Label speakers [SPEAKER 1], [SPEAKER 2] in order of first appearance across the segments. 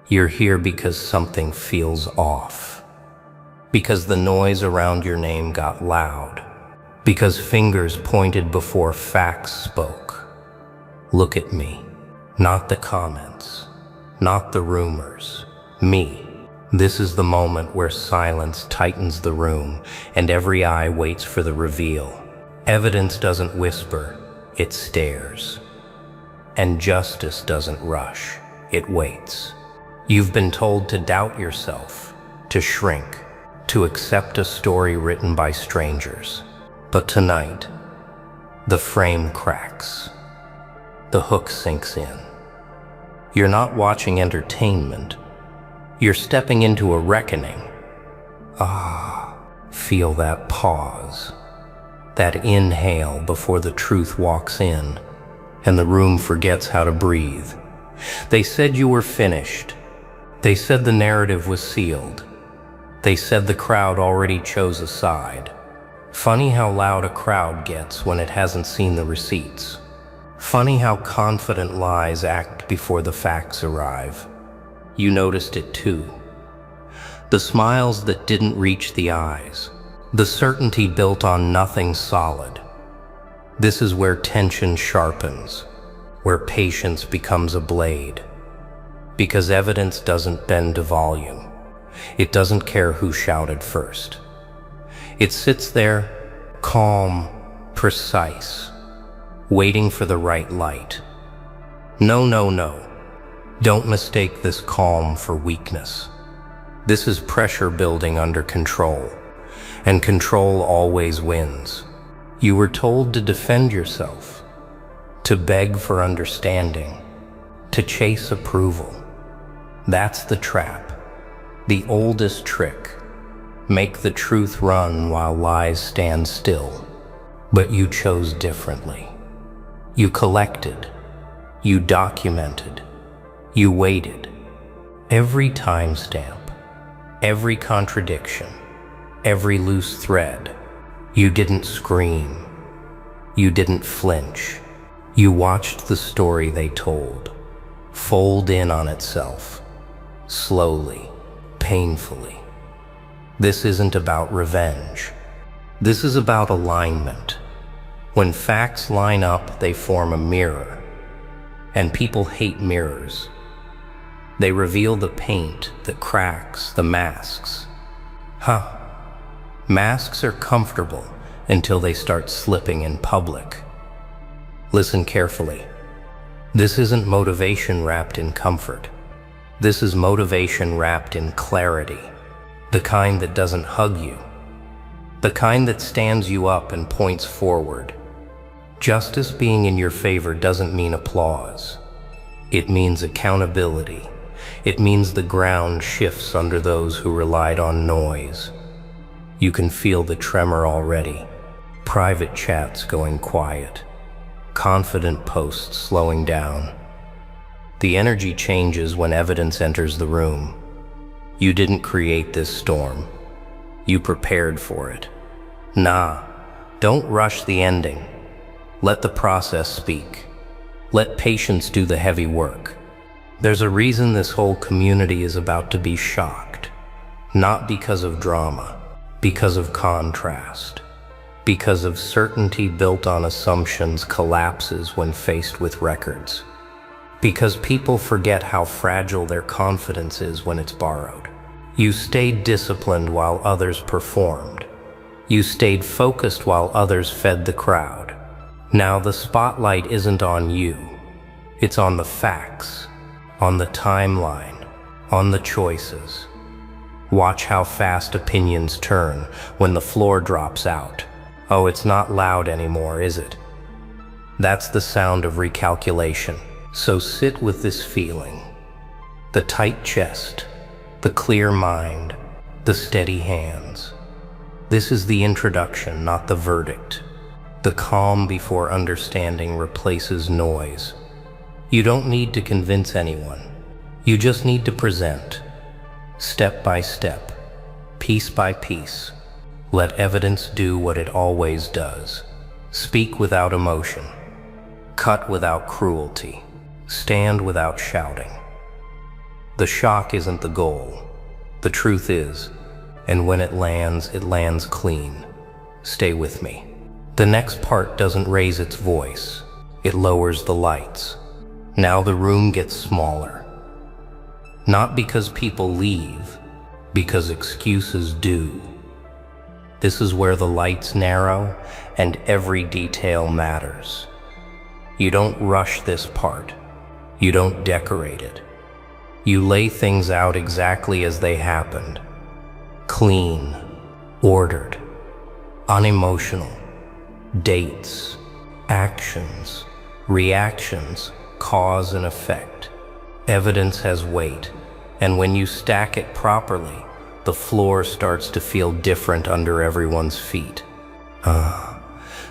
[SPEAKER 1] You're here because something feels off. Because the noise around your name got loud. Because fingers pointed before facts spoke. Look at me. Not the comments. Not the rumors. Me. This is the moment where silence tightens the room and every eye waits for the reveal. Evidence doesn't whisper, it stares. And justice doesn't rush, it waits. You've been told to doubt yourself, to shrink, to accept a story written by strangers. But tonight, the frame cracks. The hook sinks in. You're not watching entertainment. You're stepping into a reckoning. Feel that pause. That inhale before the truth walks in, and the room forgets how to breathe. They said you were finished. They said the narrative was sealed. They said the crowd already chose a side. Funny how loud a crowd gets when it hasn't seen the receipts. Funny how confident lies act before the facts arrive. You noticed it too. The smiles that didn't reach the eyes. The certainty built on nothing solid. This is where tension sharpens, where patience becomes a blade. Because evidence doesn't bend to volume. It doesn't care who shouted first. It sits there, calm, precise, waiting for the right light. No, no, no. Don't mistake this calm for weakness. This is pressure building under control, and control always wins. You were told to defend yourself, to beg for understanding, to chase approval. That's the trap, the oldest trick. Make the truth run while lies stand still. But you chose differently. You collected, you documented, you waited. Every timestamp, every contradiction, every loose thread. You didn't scream. You didn't flinch. You watched the story they told fold in on itself, slowly, painfully. This isn't about revenge. This is about alignment. When facts line up, they form a mirror. And people hate mirrors. They reveal the paint, the cracks, the masks. Masks are comfortable until they start slipping in public. Listen carefully. This isn't motivation wrapped in comfort. This is motivation wrapped in clarity. The kind that doesn't hug you. The kind that stands you up and points forward. Justice being in your favor doesn't mean applause. It means accountability. It means the ground shifts under those who relied on noise. You can feel the tremor already. Private chats going quiet. Confident posts slowing down. The energy changes when evidence enters the room. You didn't create this storm. You prepared for it. Don't rush the ending. Let the process speak. Let patience do the heavy work. There's a reason this whole community is about to be shocked. Not because of drama, because of contrast. Because of certainty built on assumptions collapses when faced with records. Because people forget how fragile their confidence is when it's borrowed. You stayed disciplined while others performed. You stayed focused while others fed the crowd. Now the spotlight isn't on you. It's on the facts, on the timeline, on the choices. Watch how fast opinions turn when the floor drops out. Oh, it's not loud anymore, is it? That's the sound of recalculation. So sit with this feeling. The tight chest, the clear mind, the steady hands. This is the introduction, not the verdict. The calm before understanding replaces noise. You don't need to convince anyone. You just need to present. Step by step, piece by piece. Let evidence do what it always does. Speak without emotion. Cut without cruelty. Stand without shouting. The shock isn't the goal. The truth is, and when it lands clean. Stay with me. The next part doesn't raise its voice. It lowers the lights. Now the room gets smaller. Not because people leave, because excuses do. This is where the lights narrow and every detail matters. You don't rush this part. You don't decorate it. You lay things out exactly as they happened. Clean, ordered, unemotional. Dates, actions, reactions, cause and effect. Evidence has weight, and when you stack it properly, the floor starts to feel different under everyone's feet.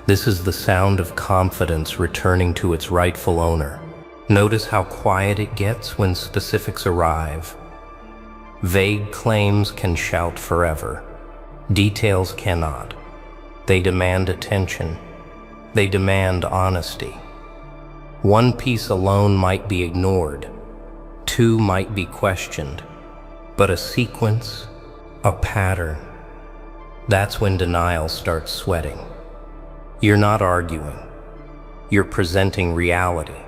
[SPEAKER 1] This is the sound of confidence returning to its rightful owner. Notice how quiet it gets when specifics arrive. Vague claims can shout forever. Details cannot. They demand attention. They demand honesty. One piece alone might be ignored. Two might be questioned. But a sequence, a pattern, that's when denial starts sweating. You're not arguing. You're presenting reality.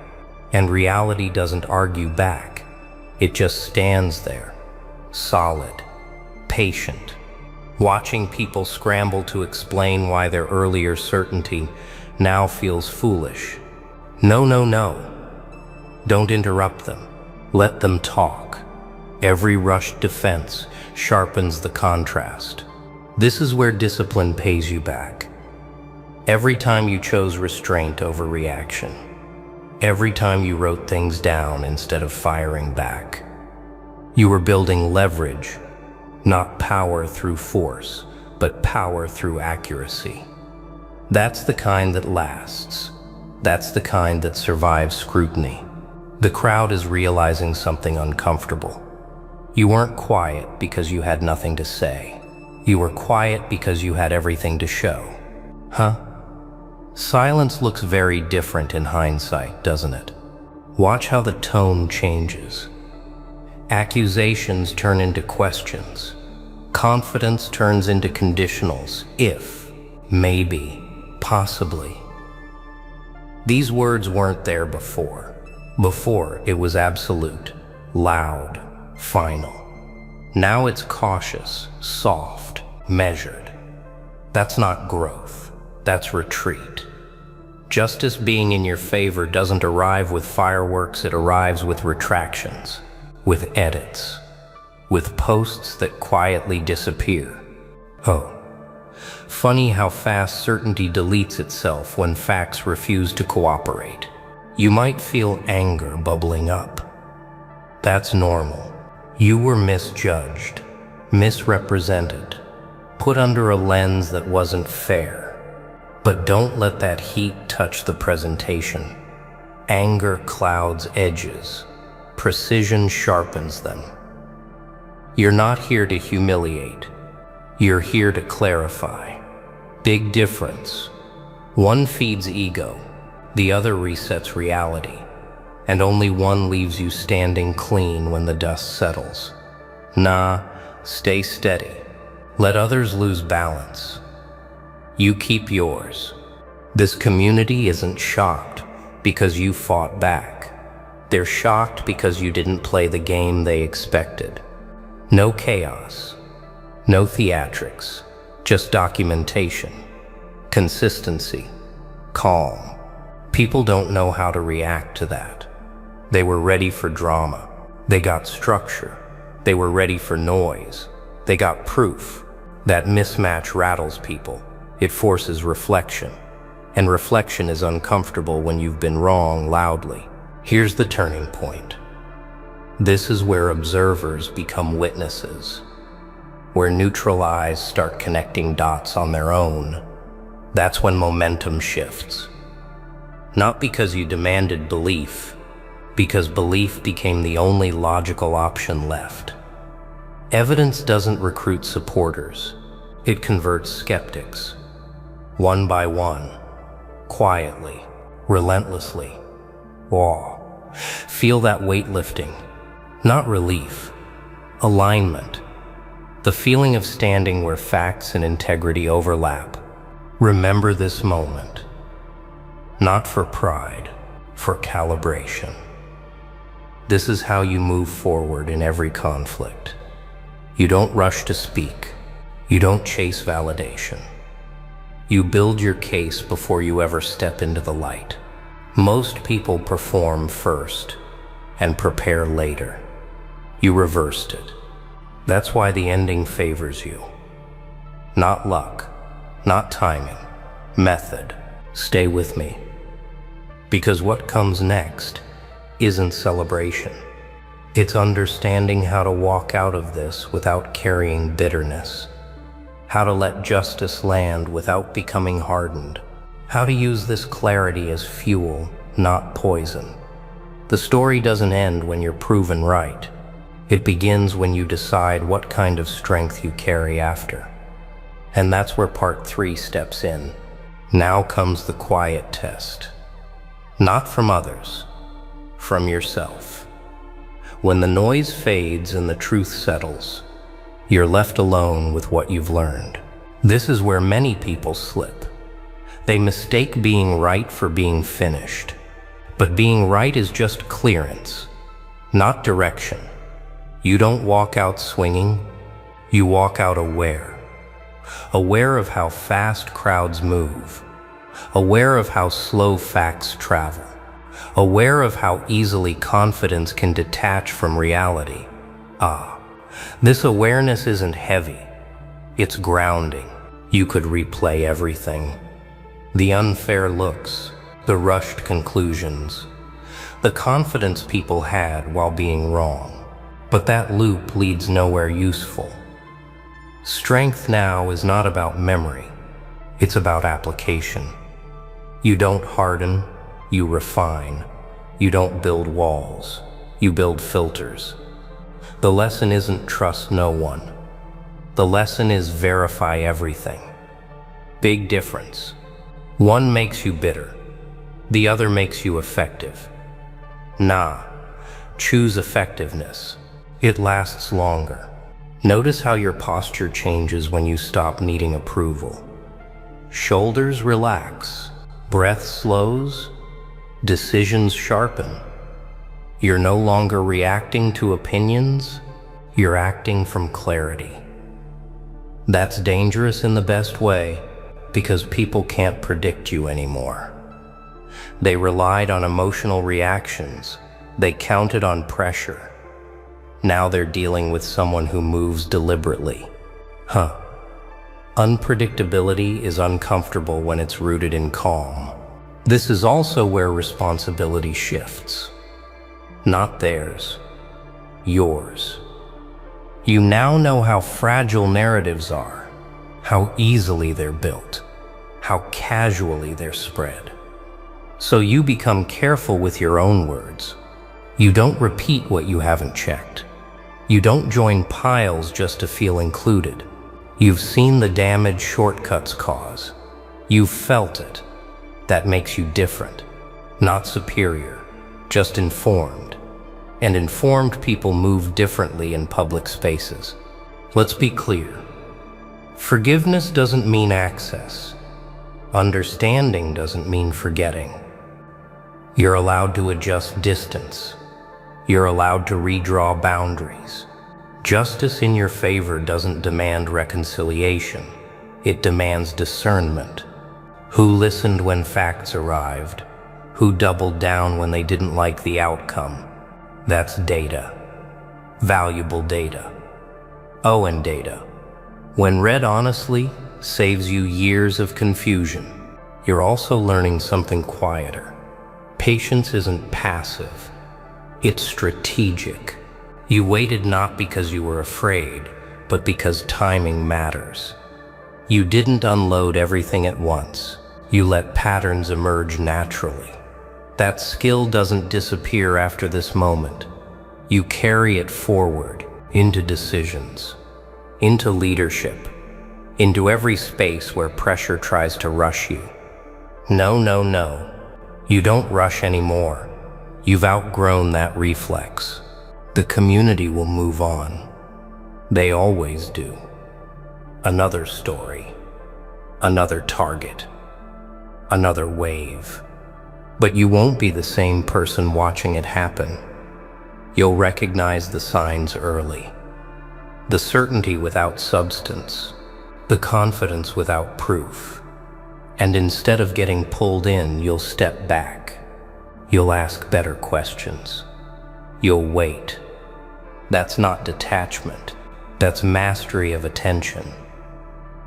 [SPEAKER 1] And reality doesn't argue back. It just stands there, solid, patient, watching people scramble to explain why their earlier certainty now feels foolish. No, no, no. Don't interrupt them. Let them talk. Every rushed defense sharpens the contrast. This is where discipline pays you back. Every time you chose restraint over reaction. Every time you wrote things down instead of firing back. You were building leverage, not power through force, but power through accuracy. That's the kind that lasts. That's the kind that survives scrutiny. The crowd is realizing something uncomfortable. You weren't quiet because you had nothing to say. You were quiet because you had everything to show. Huh? Silence looks very different in hindsight, doesn't it? Watch how the tone changes. Accusations turn into questions. Confidence turns into conditionals. If, maybe, possibly. These words weren't there before. Before, it was absolute, loud, final. Now it's cautious, soft, measured. That's not growth. That's retreat. Justice being in your favor doesn't arrive with fireworks, it arrives with retractions, with edits, with posts that quietly disappear. Oh, funny how fast certainty deletes itself when facts refuse to cooperate. You might feel anger bubbling up. That's normal. You were misjudged, misrepresented, put under a lens that wasn't fair. But don't let that heat touch the presentation. Anger clouds edges. Precision sharpens them. You're not here to humiliate. You're here to clarify. Big difference. One feeds ego, the other resets reality, and only one leaves you standing clean when the dust settles. Nah, stay steady. Let others lose balance. You keep yours. This community isn't shocked because you fought back. They're shocked because you didn't play the game they expected. No chaos, no theatrics, just documentation, consistency, calm. People don't know how to react to that. They were ready for drama. They got structure. They were ready for noise. They got proof. That mismatch rattles people. It forces reflection. And reflection is uncomfortable when you've been wrong loudly. Here's the turning point. This is where observers become witnesses, where neutral eyes start connecting dots on their own. That's when momentum shifts. Not because you demanded belief, because belief became the only logical option left. Evidence doesn't recruit supporters. It converts skeptics. One by one, quietly, relentlessly. Feel that weight lifting. Not relief, alignment. The feeling of standing where facts and integrity overlap. Remember this moment. Not for pride, for calibration. This is how you move forward in every conflict. You don't rush to speak. You don't chase validation. You build your case before you ever step into the light. Most people perform first and prepare later. You reversed it. That's why the ending favors you. Not luck, not timing, method. Stay with me. Because what comes next isn't celebration. It's understanding how to walk out of this without carrying bitterness. How to let justice land without becoming hardened. How to use this clarity as fuel, not poison. The story doesn't end when you're proven right. It begins when you decide what kind of strength you carry after. And that's where part 3 steps in. Now comes the quiet test. Not from others, from yourself. When the noise fades and the truth settles, you're left alone with what you've learned. This is where many people slip. They mistake being right for being finished. But being right is just clearance, not direction. You don't walk out swinging, you walk out aware. Aware of how fast crowds move. Aware of how slow facts travel. Aware of how easily confidence can detach from reality. This awareness isn't heavy. It's grounding. You could replay everything. The unfair looks, the rushed conclusions, the confidence people had while being wrong. But that loop leads nowhere useful. Strength now is not about memory. It's about application. You don't harden, you refine. You don't build walls, you build filters. The lesson isn't trust no one. The lesson is verify everything. Big difference. One makes you bitter. The other makes you effective. Choose effectiveness. It lasts longer. Notice how your posture changes when you stop needing approval. Shoulders relax, breath slows, decisions sharpen. You're no longer reacting to opinions, you're acting from clarity. That's dangerous in the best way, because people can't predict you anymore. They relied on emotional reactions, they counted on pressure. Now they're dealing with someone who moves deliberately. Unpredictability is uncomfortable when it's rooted in calm. This is also where responsibility shifts. Not theirs, yours. You now know how fragile narratives are, how easily they're built, how casually they're spread. So you become careful with your own words. You don't repeat what you haven't checked. You don't join piles just to feel included. You've seen the damage shortcuts cause. You've felt it. That makes you different, not superior, just informed. And informed people move differently in public spaces. Let's be clear. Forgiveness doesn't mean access. Understanding doesn't mean forgetting. You're allowed to adjust distance. You're allowed to redraw boundaries. Justice in your favor doesn't demand reconciliation. It demands discernment. Who listened when facts arrived? Who doubled down when they didn't like the outcome? That's data. Valuable data. And data, when read honestly, saves you years of confusion. You're also learning something quieter. Patience isn't passive. It's strategic. You waited not because you were afraid, but because timing matters. You didn't unload everything at once. You let patterns emerge naturally. That skill doesn't disappear after this moment. You carry it forward, into decisions, into leadership, into every space where pressure tries to rush you. No. You don't rush anymore. You've outgrown that reflex. The community will move on. They always do. Another story, another target, another wave. But you won't be the same person watching it happen. You'll recognize the signs early. The certainty without substance, the confidence without proof. And instead of getting pulled in, you'll step back. You'll ask better questions. You'll wait. That's not detachment. That's mastery of attention.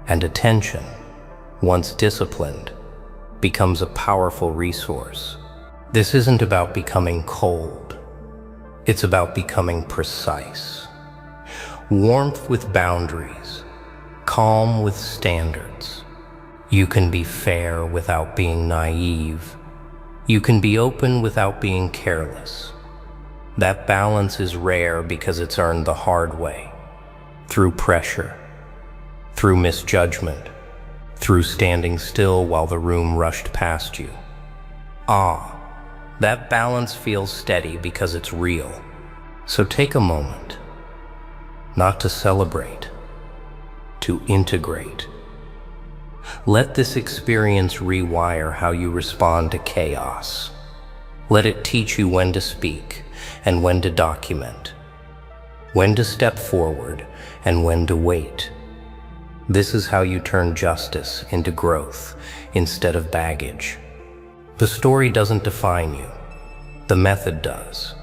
[SPEAKER 1] And attention, once disciplined, becomes a powerful resource. This isn't about becoming cold. It's about becoming precise. Warmth with boundaries, calm with standards. You can be fair without being naive. You can be open without being careless. That balance is rare because it's earned the hard way, through pressure, through misjudgment, through standing still while the room rushed past you. That balance feels steady because it's real. So take a moment, not to celebrate, to integrate. Let this experience rewire how you respond to chaos. Let it teach you when to speak and when to document, when to step forward and when to wait. This is how you turn justice into growth instead of baggage. The story doesn't define you. The method does.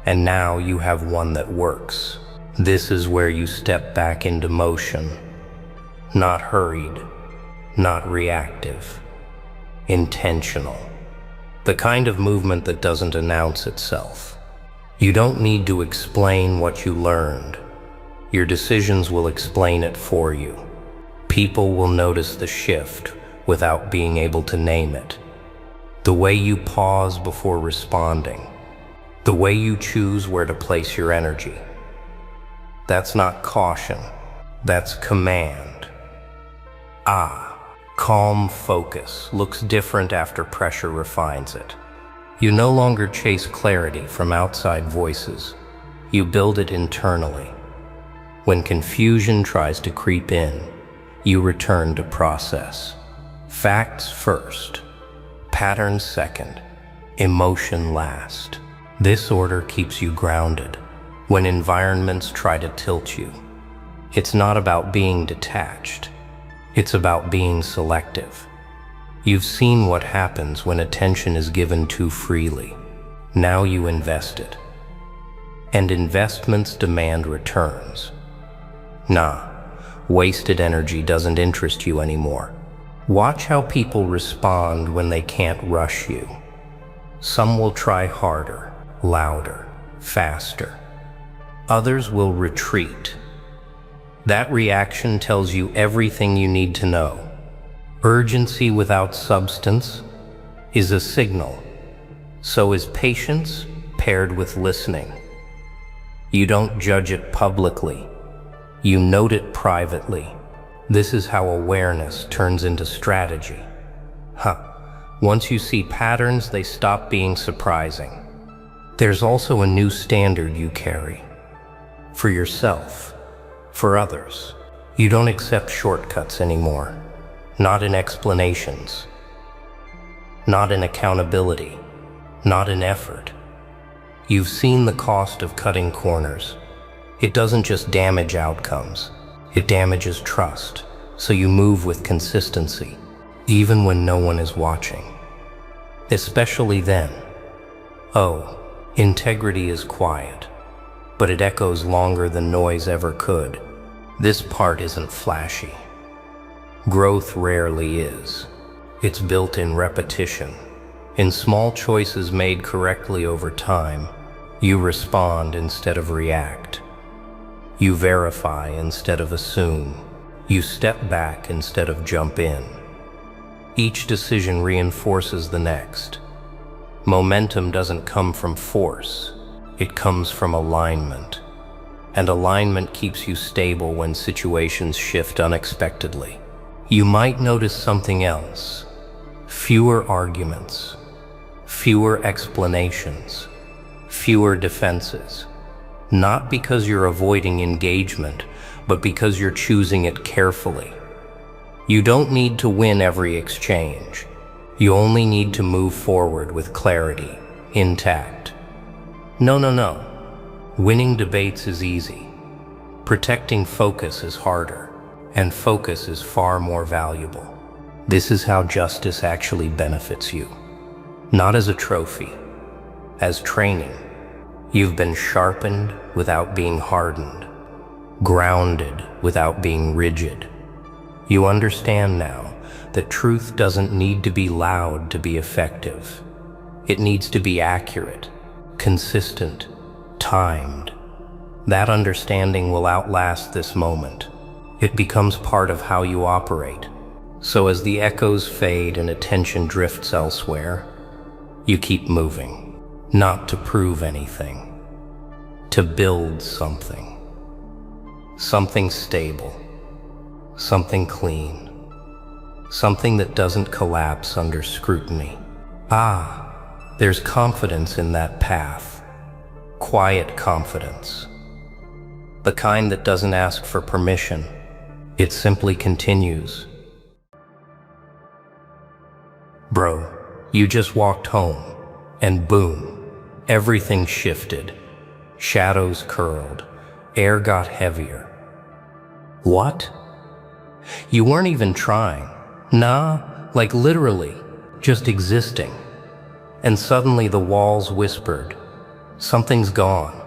[SPEAKER 1] And now you have one that works. This is where you step back into motion. Not hurried, not reactive. Intentional. The kind of movement that doesn't announce itself. You don't need to explain what you learned. Your decisions will explain it for you. People will notice the shift without being able to name it. The way you pause before responding. The way you choose where to place your energy. That's not caution. That's command. Calm focus looks different after pressure refines it. You no longer chase clarity from outside voices. You build it internally. When confusion tries to creep in, you return to process. Facts first, patterns second, emotion last. This order keeps you grounded when environments try to tilt you. It's not about being detached. It's about being selective. You've seen what happens when attention is given too freely. Now you invest it. And investments demand returns. Wasted energy doesn't interest you anymore. Watch how people respond when they can't rush you. Some will try harder, louder, faster. Others will retreat. That reaction tells you everything you need to know. Urgency without substance is a signal. So is patience paired with listening. You don't judge it publicly. You note it privately. This is how awareness turns into strategy. Once you see patterns, they stop being surprising. There's also a new standard you carry. For yourself, for others. You don't accept shortcuts anymore. Not in explanations. Not in accountability. Not in effort. You've seen the cost of cutting corners. It doesn't just damage outcomes. It damages trust. So you move with consistency, even when no one is watching. Especially then. Integrity is quiet, but it echoes longer than noise ever could. This part isn't flashy. Growth rarely is. It's built in repetition. In small choices made correctly over time, you respond instead of react. You verify instead of assume. You step back instead of jump in. Each decision reinforces the next. Momentum doesn't come from force. It comes from alignment. And alignment keeps you stable when situations shift unexpectedly. You might notice something else. Fewer arguments. Fewer explanations. Fewer defenses. Not because you're avoiding engagement, but because you're choosing it carefully. You don't need to win every exchange. You only need to move forward with clarity, intact. No. Winning debates is easy. Protecting focus is harder, and focus is far more valuable. This is how justice actually benefits you. Not as a trophy, as training. You've been sharpened without being hardened, grounded without being rigid. You understand now that truth doesn't need to be loud to be effective. It needs to be accurate, consistent, timed. That understanding will outlast this moment. It becomes part of how you operate. So as the echoes fade and attention drifts elsewhere, you keep moving. Not to prove anything, to build something. Something stable, something clean, something that doesn't collapse under scrutiny. There's confidence in that path. Quiet confidence. The kind that doesn't ask for permission. It simply continues. Bro, you just walked home, and boom. Everything shifted. Shadows curled. Air got heavier. What? You weren't even trying. Nah, like literally, just existing. And suddenly the walls whispered, something's gone.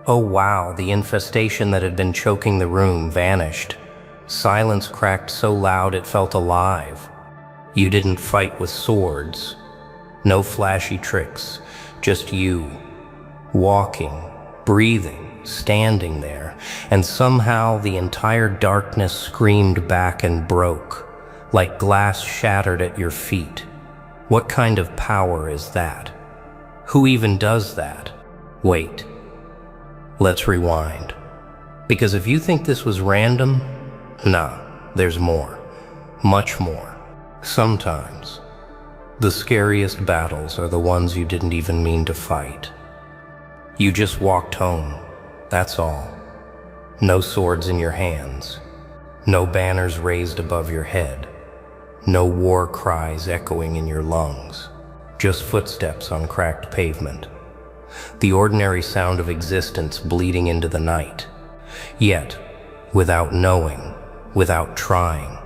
[SPEAKER 1] Oh wow, the infestation that had been choking the room vanished. Silence cracked so loud it felt alive. You didn't fight with swords. No flashy tricks. Just you, walking, breathing, standing there, and somehow the entire darkness screamed back and broke, like glass shattered at your feet. What kind of power is that? Who even does that? Wait, let's rewind. Because if you think this was random, nah, there's more, much more. Sometimes. The scariest battles are the ones you didn't even mean to fight. You just walked home, that's all. No swords in your hands. No banners raised above your head. No war cries echoing in your lungs. Just footsteps on cracked pavement. The ordinary sound of existence bleeding into the night. Yet, without knowing, without trying,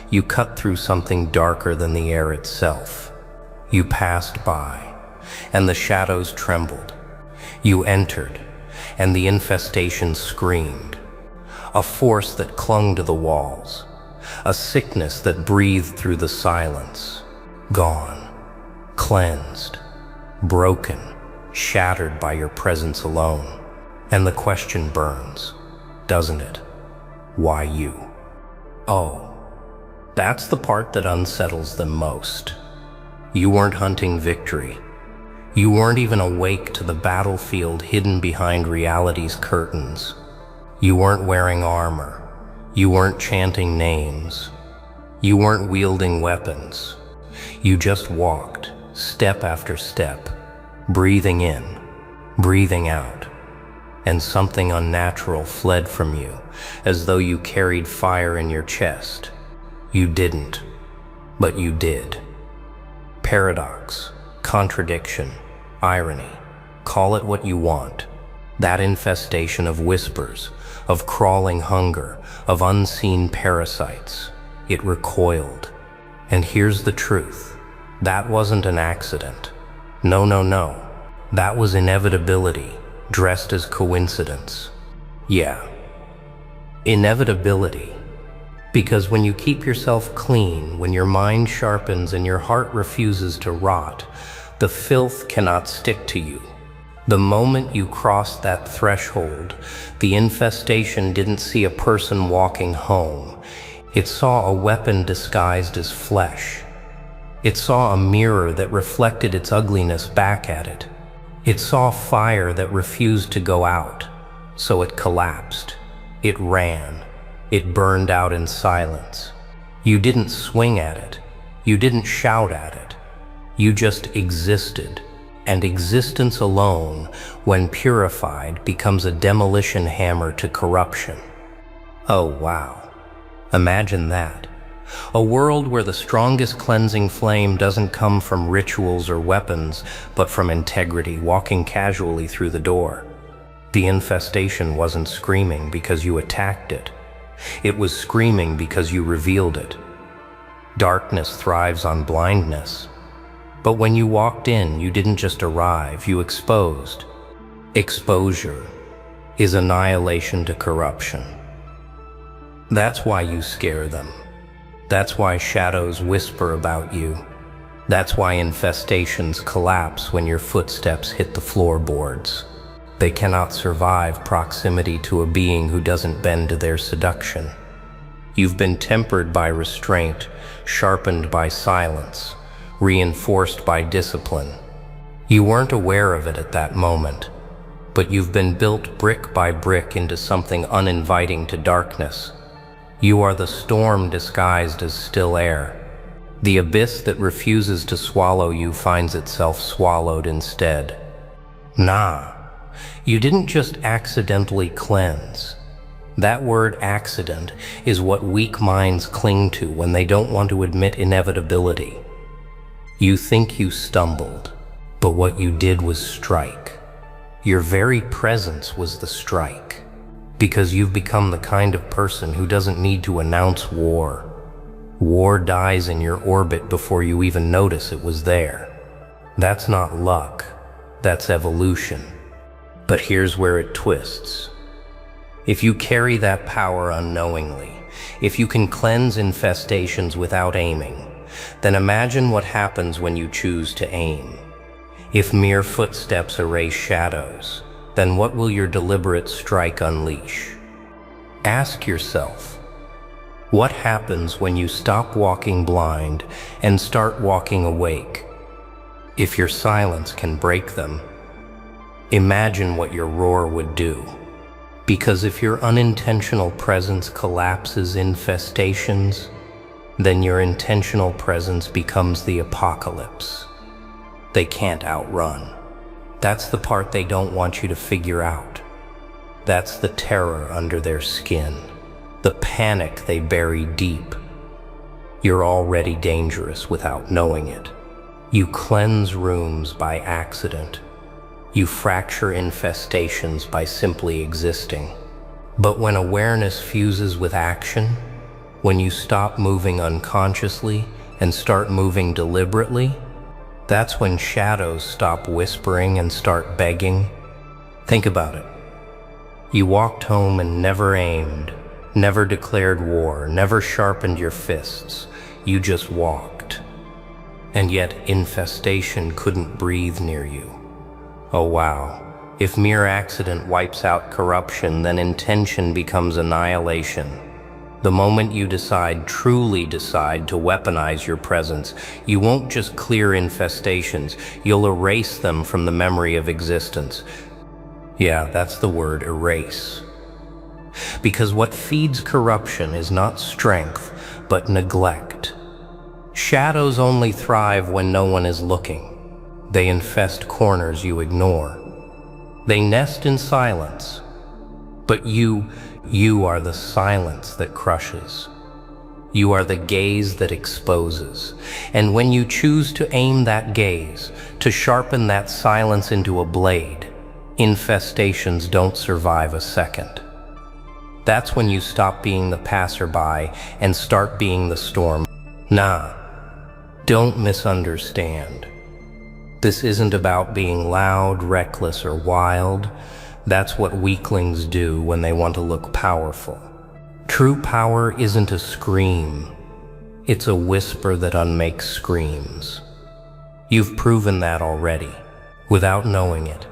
[SPEAKER 1] you cut through something darker than the air itself. You passed by, and the shadows trembled. You entered, and the infestation screamed. A force that clung to the walls. A sickness that breathed through the silence. Gone, cleansed, broken, shattered by your presence alone. And the question burns, doesn't it? Why you? Oh, that's the part that unsettles them most. You weren't hunting victory. You weren't even awake to the battlefield hidden behind reality's curtains. You weren't wearing armor. You weren't chanting names. You weren't wielding weapons. You just walked, step after step, breathing in, breathing out, and something unnatural fled from you, as though you carried fire in your chest. You didn't, but you did. Paradox, contradiction, irony, call it what you want. That infestation of whispers, of crawling hunger, of unseen parasites, it recoiled. And here's the truth, that wasn't an accident. No. That was inevitability, dressed as coincidence. Yeah, inevitability. Because when you keep yourself clean, when your mind sharpens and your heart refuses to rot, the filth cannot stick to you. The moment you crossed that threshold, the infestation didn't see a person walking home. It saw a weapon disguised as flesh. It saw a mirror that reflected its ugliness back at it. It saw fire that refused to go out, so it collapsed. It ran. It burned out in silence. You didn't swing at it. You didn't shout at it. You just existed. and existence alone, when purified, becomes a demolition hammer to corruption. Oh, wow. Imagine that. A world where the strongest cleansing flame doesn't come from rituals or weapons, but from integrity walking casually through the door. The infestation wasn't screaming because you attacked it. It was screaming because you revealed it. Darkness thrives on blindness. But when you walked in, you didn't just arrive, you exposed. Exposure is annihilation to corruption. That's why you scare them. That's why shadows whisper about you. That's why infestations collapse when your footsteps hit the floorboards. They cannot survive proximity to a being who doesn't bend to their seduction. You've been tempered by restraint, sharpened by silence, reinforced by discipline. You weren't aware of it at that moment, but you've been built brick by brick into something uninviting to darkness. You are the storm disguised as still air. The abyss that refuses to swallow you finds itself swallowed instead. Nah, you didn't just accidentally cleanse. That word accident is what weak minds cling to when they don't want to admit inevitability. You think you stumbled, but what you did was strike. Your very presence was the strike. Because you've become the kind of person who doesn't need to announce war. War dies in your orbit before you even notice it was there. That's not luck, that's evolution. But here's where it twists. If you carry that power unknowingly, if you can cleanse infestations without aiming, then imagine what happens when you choose to aim. If mere footsteps erase shadows, then what will your deliberate strike unleash? Ask yourself, what happens when you stop walking blind and start walking awake? If your silence can break them, imagine what your roar would do. Because if your unintentional presence collapses infestations, then your intentional presence becomes the apocalypse. They can't outrun. That's the part they don't want you to figure out. That's the terror under their skin, the panic they bury deep. You're already dangerous without knowing it. You cleanse rooms by accident. You fracture infestations by simply existing. But when awareness fuses with action, when you stop moving unconsciously and start moving deliberately, that's when shadows stop whispering and start begging. Think about it. You walked home and never aimed, never declared war, never sharpened your fists. You just walked. And yet infestation couldn't breathe near you. Oh wow. If mere accident wipes out corruption, then intention becomes annihilation. The moment you truly decide to weaponize your presence, you won't just clear infestations, you'll erase them from the memory of existence. Yeah, that's the word, erase. Because what feeds corruption is not strength, but neglect. Shadows only thrive when no one is looking. They infest corners you ignore. They nest in silence. But you are the silence that crushes. You are the gaze that exposes. And when you choose to aim that gaze, to sharpen that silence into a blade, infestations don't survive a second. That's when you stop being the passerby and start being the storm. Nah, don't misunderstand. This isn't about being loud, reckless, or wild. That's what weaklings do when they want to look powerful. True power isn't a scream. It's a whisper that unmakes screams. You've proven that already, without knowing it.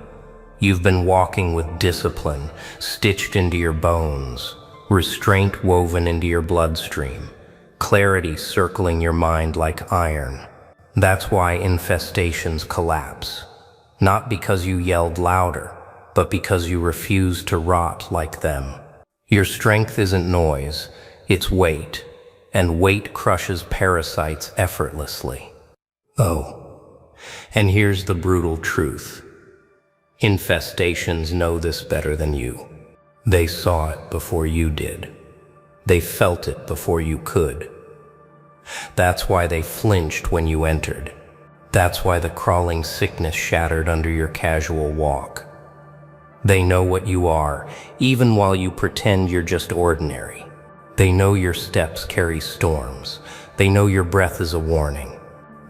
[SPEAKER 1] You've been walking with discipline stitched into your bones, restraint woven into your bloodstream, clarity circling your mind like iron. That's why infestations collapse. Not because you yelled louder, but because you refuse to rot like them. Your strength isn't noise, it's weight, and weight crushes parasites effortlessly. Oh, And here's the brutal truth. Infestations know this better than you. They saw it before you did. They felt it before you could. That's why they flinched when you entered. That's why the crawling sickness shattered under your casual walk. They know what you are, even while you pretend you're just ordinary. They know your steps carry storms. They know your breath is a warning.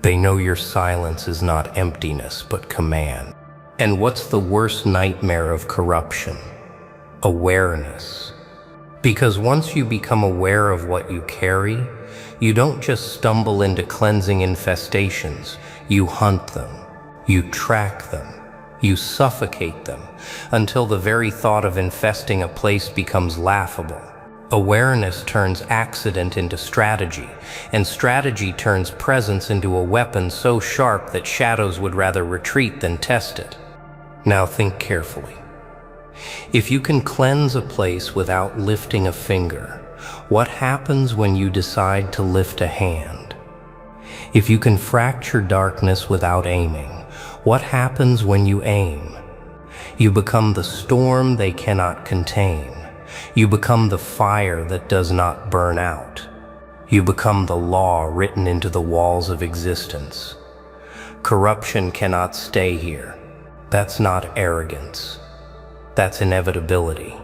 [SPEAKER 1] They know your silence is not emptiness, but command. And what's the worst nightmare of corruption? Awareness. Because once you become aware of what you carry, you don't just stumble into cleansing infestations. You hunt them. You track them. You suffocate them until the very thought of infesting a place becomes laughable. Awareness turns accident into strategy, and strategy turns presence into a weapon so sharp that shadows would rather retreat than test it. Now think carefully. If you can cleanse a place without lifting a finger, what happens when you decide to lift a hand? If you can fracture darkness without aiming, what happens when you aim? You become the storm they cannot contain. You become the fire that does not burn out. You become the law written into the walls of existence. Corruption cannot stay here. That's not arrogance. That's inevitability.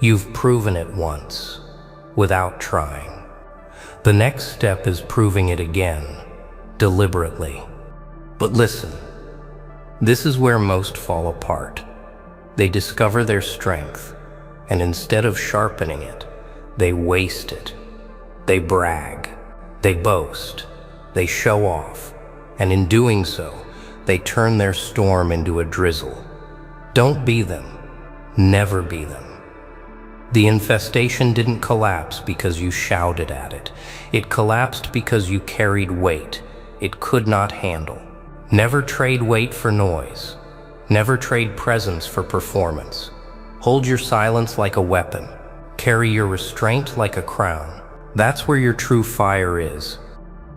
[SPEAKER 1] You've proven it once, without trying. The next step is proving it again, deliberately. But listen, this is where most fall apart. They discover their strength, and instead of sharpening it, they waste it. They brag, they boast, they show off, and in doing so, they turn their storm into a drizzle. Don't be them. Never be them. The infestation didn't collapse because you shouted at it. It collapsed because you carried weight it could not handle. Never trade weight for noise. Never trade presence for performance. Hold your silence like a weapon. Carry your restraint like a crown. That's where your true fire is.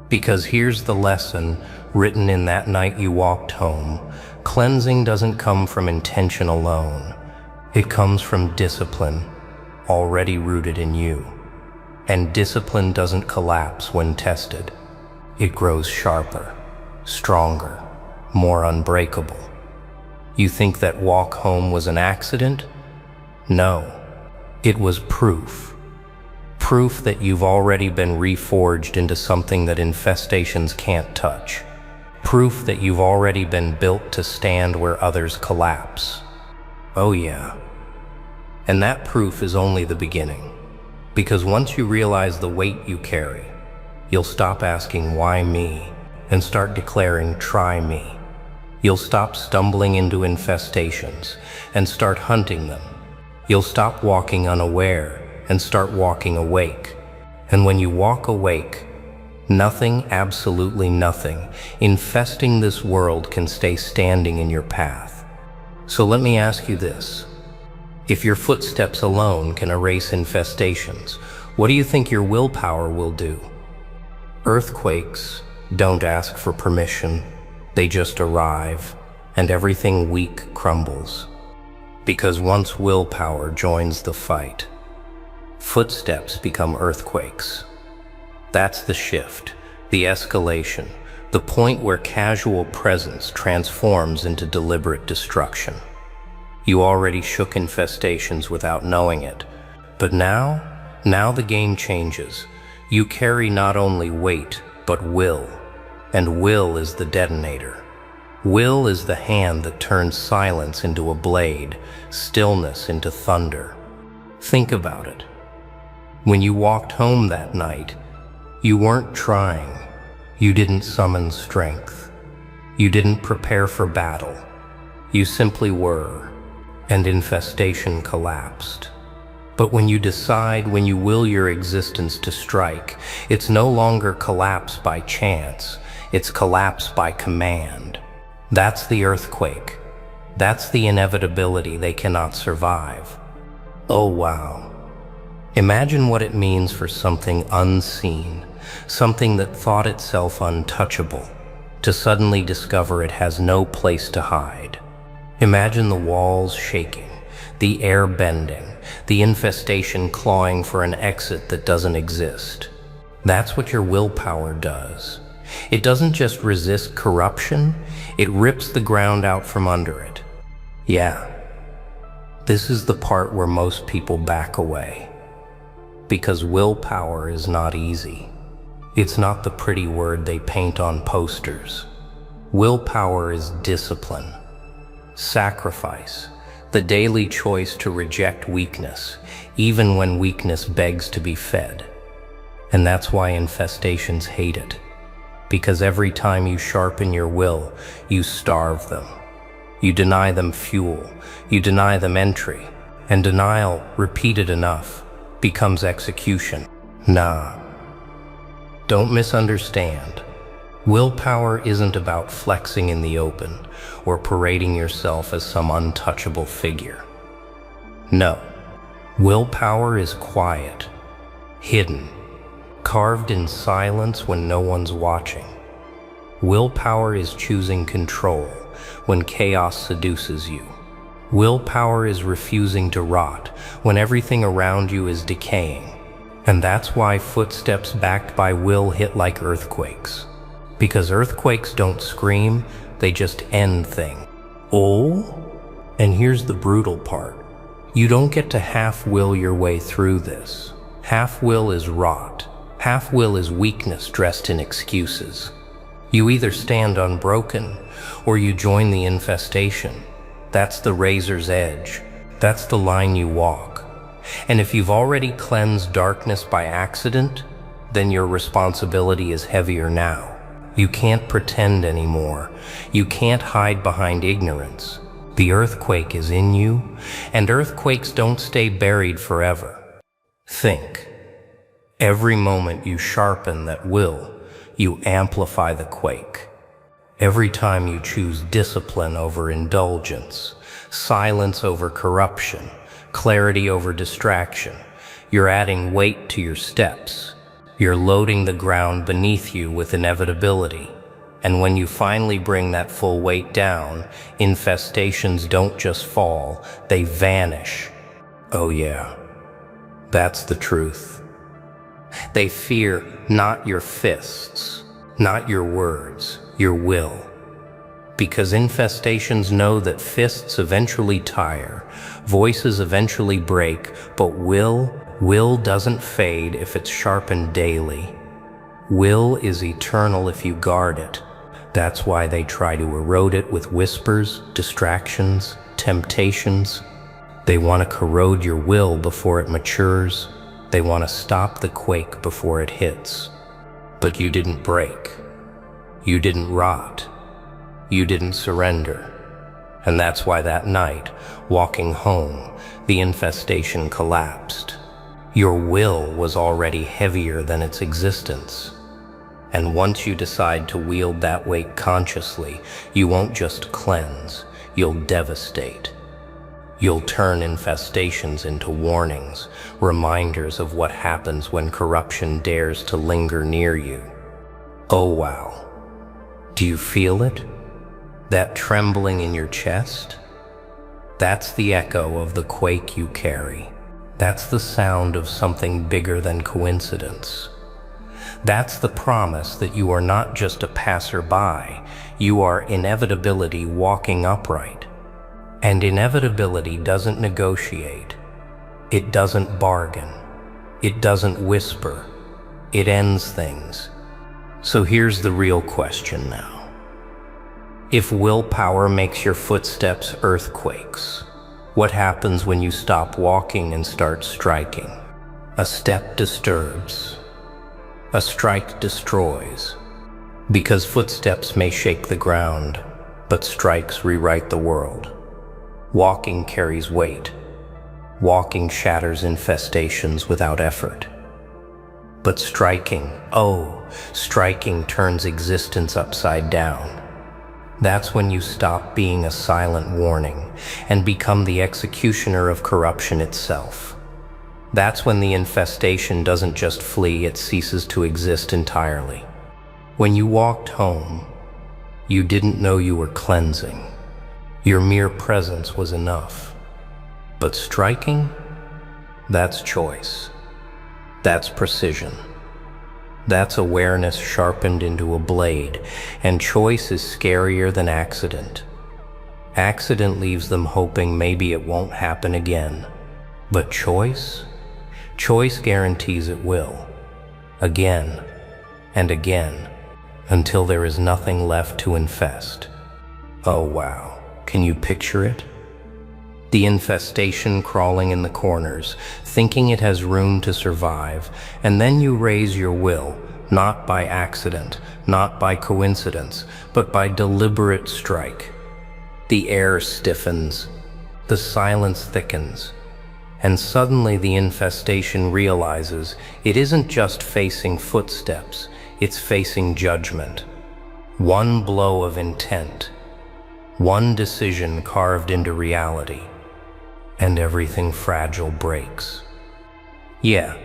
[SPEAKER 1] Because here's the lesson written in that night you walked home. Cleansing doesn't come from intention alone. It comes from discipline, already rooted in you. And discipline doesn't collapse when tested. It grows sharper, stronger, more unbreakable. You think that walk home was an accident? No, it was proof. Proof that you've already been reforged into something that infestations can't touch. Proof that you've already been built to stand where others collapse. Oh yeah. And that proof is only the beginning. Because once you realize the weight you carry, you'll stop asking why me and start declaring try me. You'll stop stumbling into infestations and start hunting them. You'll stop walking unaware and start walking awake. And when you walk awake, nothing, absolutely nothing, infesting this world can stay standing in your path. So let me ask you this. If your footsteps alone can erase infestations, what do you think your willpower will do? Earthquakes don't ask for permission. They just arrive, and everything weak crumbles. Because once willpower joins the fight, footsteps become earthquakes. That's the shift, the escalation, the point where casual presence transforms into deliberate destruction. You already shook infestations without knowing it, but now the game changes. You carry not only weight, but will, and will is the detonator. Will is the hand that turns silence into a blade, stillness into thunder. Think about it. When you walked home that night, you weren't trying. You didn't summon strength. You didn't prepare for battle. You simply were, and infestation collapsed. But when you decide, when you will your existence to strike, it's no longer collapse by chance, it's collapse by command. That's the earthquake. That's the inevitability they cannot survive. Oh wow. Imagine what it means for something unseen, something that thought itself untouchable, to suddenly discover it has no place to hide. Imagine the walls shaking, the air bending, the infestation clawing for an exit that doesn't exist. That's what your willpower does. It doesn't just resist corruption, it rips the ground out from under it. Yeah, this is the part where most people back away. Because willpower is not easy. It's not the pretty word they paint on posters. Willpower is discipline, sacrifice, the daily choice to reject weakness, even when weakness begs to be fed. And that's why infestations hate it. Because every time you sharpen your will, you starve them. You deny them fuel, you deny them entry, and denial, repeated enough, becomes execution. Nah. Don't misunderstand. Willpower isn't about flexing in the open or parading yourself as some untouchable figure. No. Willpower is quiet, hidden, carved in silence when no one's watching. Willpower is choosing control when chaos seduces you. Willpower is refusing to rot when everything around you is decaying. And that's why footsteps backed by will hit like earthquakes. Because earthquakes don't scream, they just end things. Oh? And here's the brutal part. You don't get to half-will your way through this. Half-will is rot. Half-will is weakness dressed in excuses. You either stand unbroken, or you join the infestation. That's the razor's edge. That's the line you walk. And if you've already cleansed darkness by accident, then your responsibility is heavier now. You can't pretend anymore. You can't hide behind ignorance. The earthquake is in you, and earthquakes don't stay buried forever. Think. Every moment you sharpen that will, you amplify the quake. Every time you choose discipline over indulgence, silence over corruption, clarity over distraction, you're adding weight to your steps. You're loading the ground beneath you with inevitability. And when you finally bring that full weight down, infestations don't just fall, they vanish. Oh yeah, that's the truth. They fear not your fists, not your words, your will. Because infestations know that fists eventually tire, voices eventually break, but will doesn't fade if it's sharpened daily. Will is eternal if you guard it. That's why they try to erode it with whispers, distractions, temptations. They want to corrode your will before it matures. They want to stop the quake before it hits. But you didn't break. You didn't rot. You didn't surrender. And that's why that night, walking home, the infestation collapsed. Your will was already heavier than its existence. And once you decide to wield that weight consciously, you won't just cleanse, you'll devastate. You'll turn infestations into warnings, reminders of what happens when corruption dares to linger near you. Oh wow. Do you feel it? That trembling in your chest? That's the echo of the quake you carry. That's the sound of something bigger than coincidence. That's the promise that you are not just a passerby, you are inevitability walking upright. And inevitability doesn't negotiate. It doesn't bargain. It doesn't whisper. It ends things. So here's the real question now. If willpower makes your footsteps earthquakes, what happens when you stop walking and start striking? A step disturbs. A strike destroys. Because footsteps may shake the ground, but strikes rewrite the world. Walking carries weight. Walking shatters infestations without effort. But striking turns existence upside down. That's when you stop being a silent warning and become the executioner of corruption itself. That's when the infestation doesn't just flee, it ceases to exist entirely. When you walked home, You didn't know you were cleansing. Your mere presence was enough. But striking? That's choice. That's precision. That's awareness sharpened into a blade, and choice is scarier than accident. Accident leaves them hoping maybe it won't happen again. But choice? Choice guarantees it will. Again and again, until there is nothing left to infest. Oh wow, can you picture it? The infestation crawling in the corners, thinking it has room to survive, and then you raise your will, not by accident, not by coincidence, but by deliberate strike. The air stiffens, the silence thickens, and suddenly the infestation realizes it isn't just facing footsteps, it's facing judgment. One blow of intent, one decision carved into reality, and everything fragile breaks. Yeah,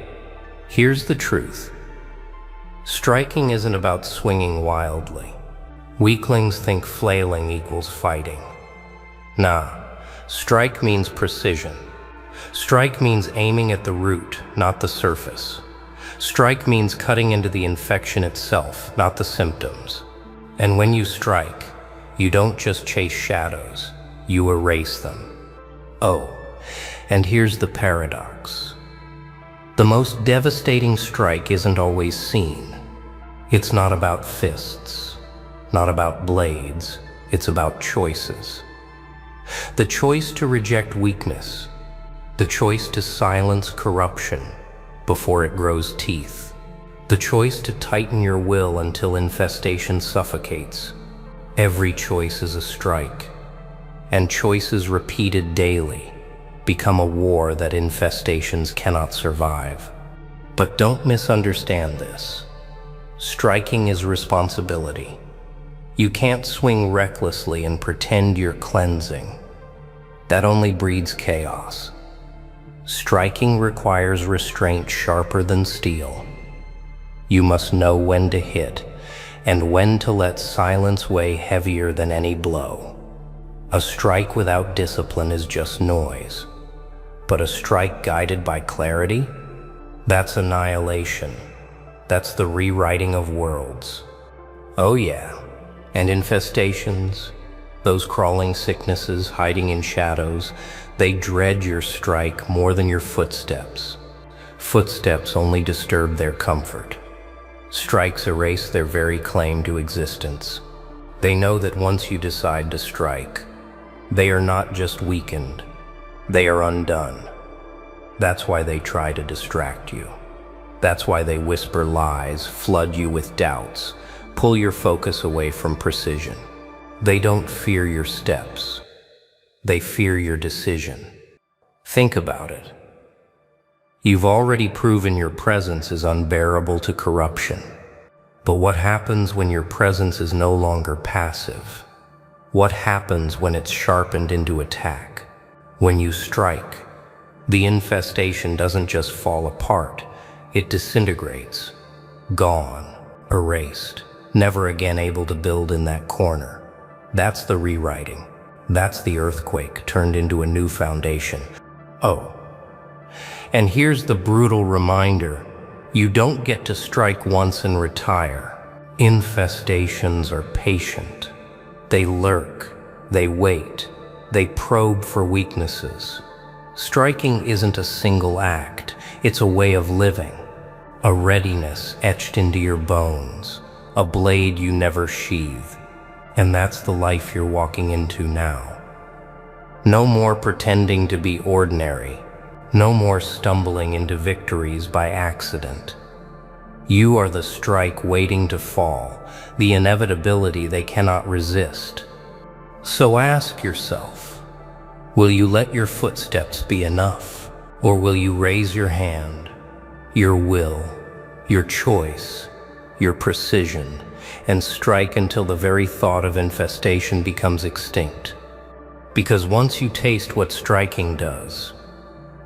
[SPEAKER 1] here's the truth. Striking isn't about swinging wildly. Weaklings think flailing equals fighting. Nah, strike means precision. Strike means aiming at the root, not the surface. Strike means cutting into the infection itself, not the symptoms. And when you strike, you don't just chase shadows, you erase them. Oh, and here's the paradox. The most devastating strike isn't always seen. It's not about fists, not about blades, it's about choices. The choice to reject weakness, the choice to silence corruption before it grows teeth, the choice to tighten your will until infestation suffocates. Every choice is a strike, and choices repeated daily become a war that infestations cannot survive. But don't misunderstand this. Striking is responsibility. You can't swing recklessly and pretend you're cleansing. That only breeds chaos. Striking requires restraint sharper than steel. You must know when to hit and when to let silence weigh heavier than any blow. A strike without discipline is just noise, but a strike guided by clarity? That's annihilation. That's the rewriting of worlds. Oh yeah, and infestations, those crawling sicknesses hiding in shadows, they dread your strike more than your footsteps. Footsteps only disturb their comfort. Strikes erase their very claim to existence. They know that once you decide to strike, they are not just weakened, they are undone. That's why they try to distract you. That's why they whisper lies, flood you with doubts, pull your focus away from precision. They don't fear your steps. They fear your decision. Think about it. You've already proven your presence is unbearable to corruption. But what happens when your presence is no longer passive? What happens when it's sharpened into attack? When you strike, the infestation doesn't just fall apart, it disintegrates. Gone, erased, never again able to build in that corner. That's the rewriting. That's the earthquake turned into a new foundation. Oh, and here's the brutal reminder. You don't get to strike once and retire. Infestations are patient. They lurk, they wait, they probe for weaknesses. Striking isn't a single act, it's a way of living. A readiness etched into your bones, a blade you never sheathe. And that's the life you're walking into now. No more pretending to be ordinary. No more stumbling into victories by accident. You are the strike waiting to fall, the inevitability they cannot resist. So ask yourself, will you let your footsteps be enough? Or will you raise your hand, your will, your choice, your precision, and strike until the very thought of infestation becomes extinct? Because once you taste what striking does,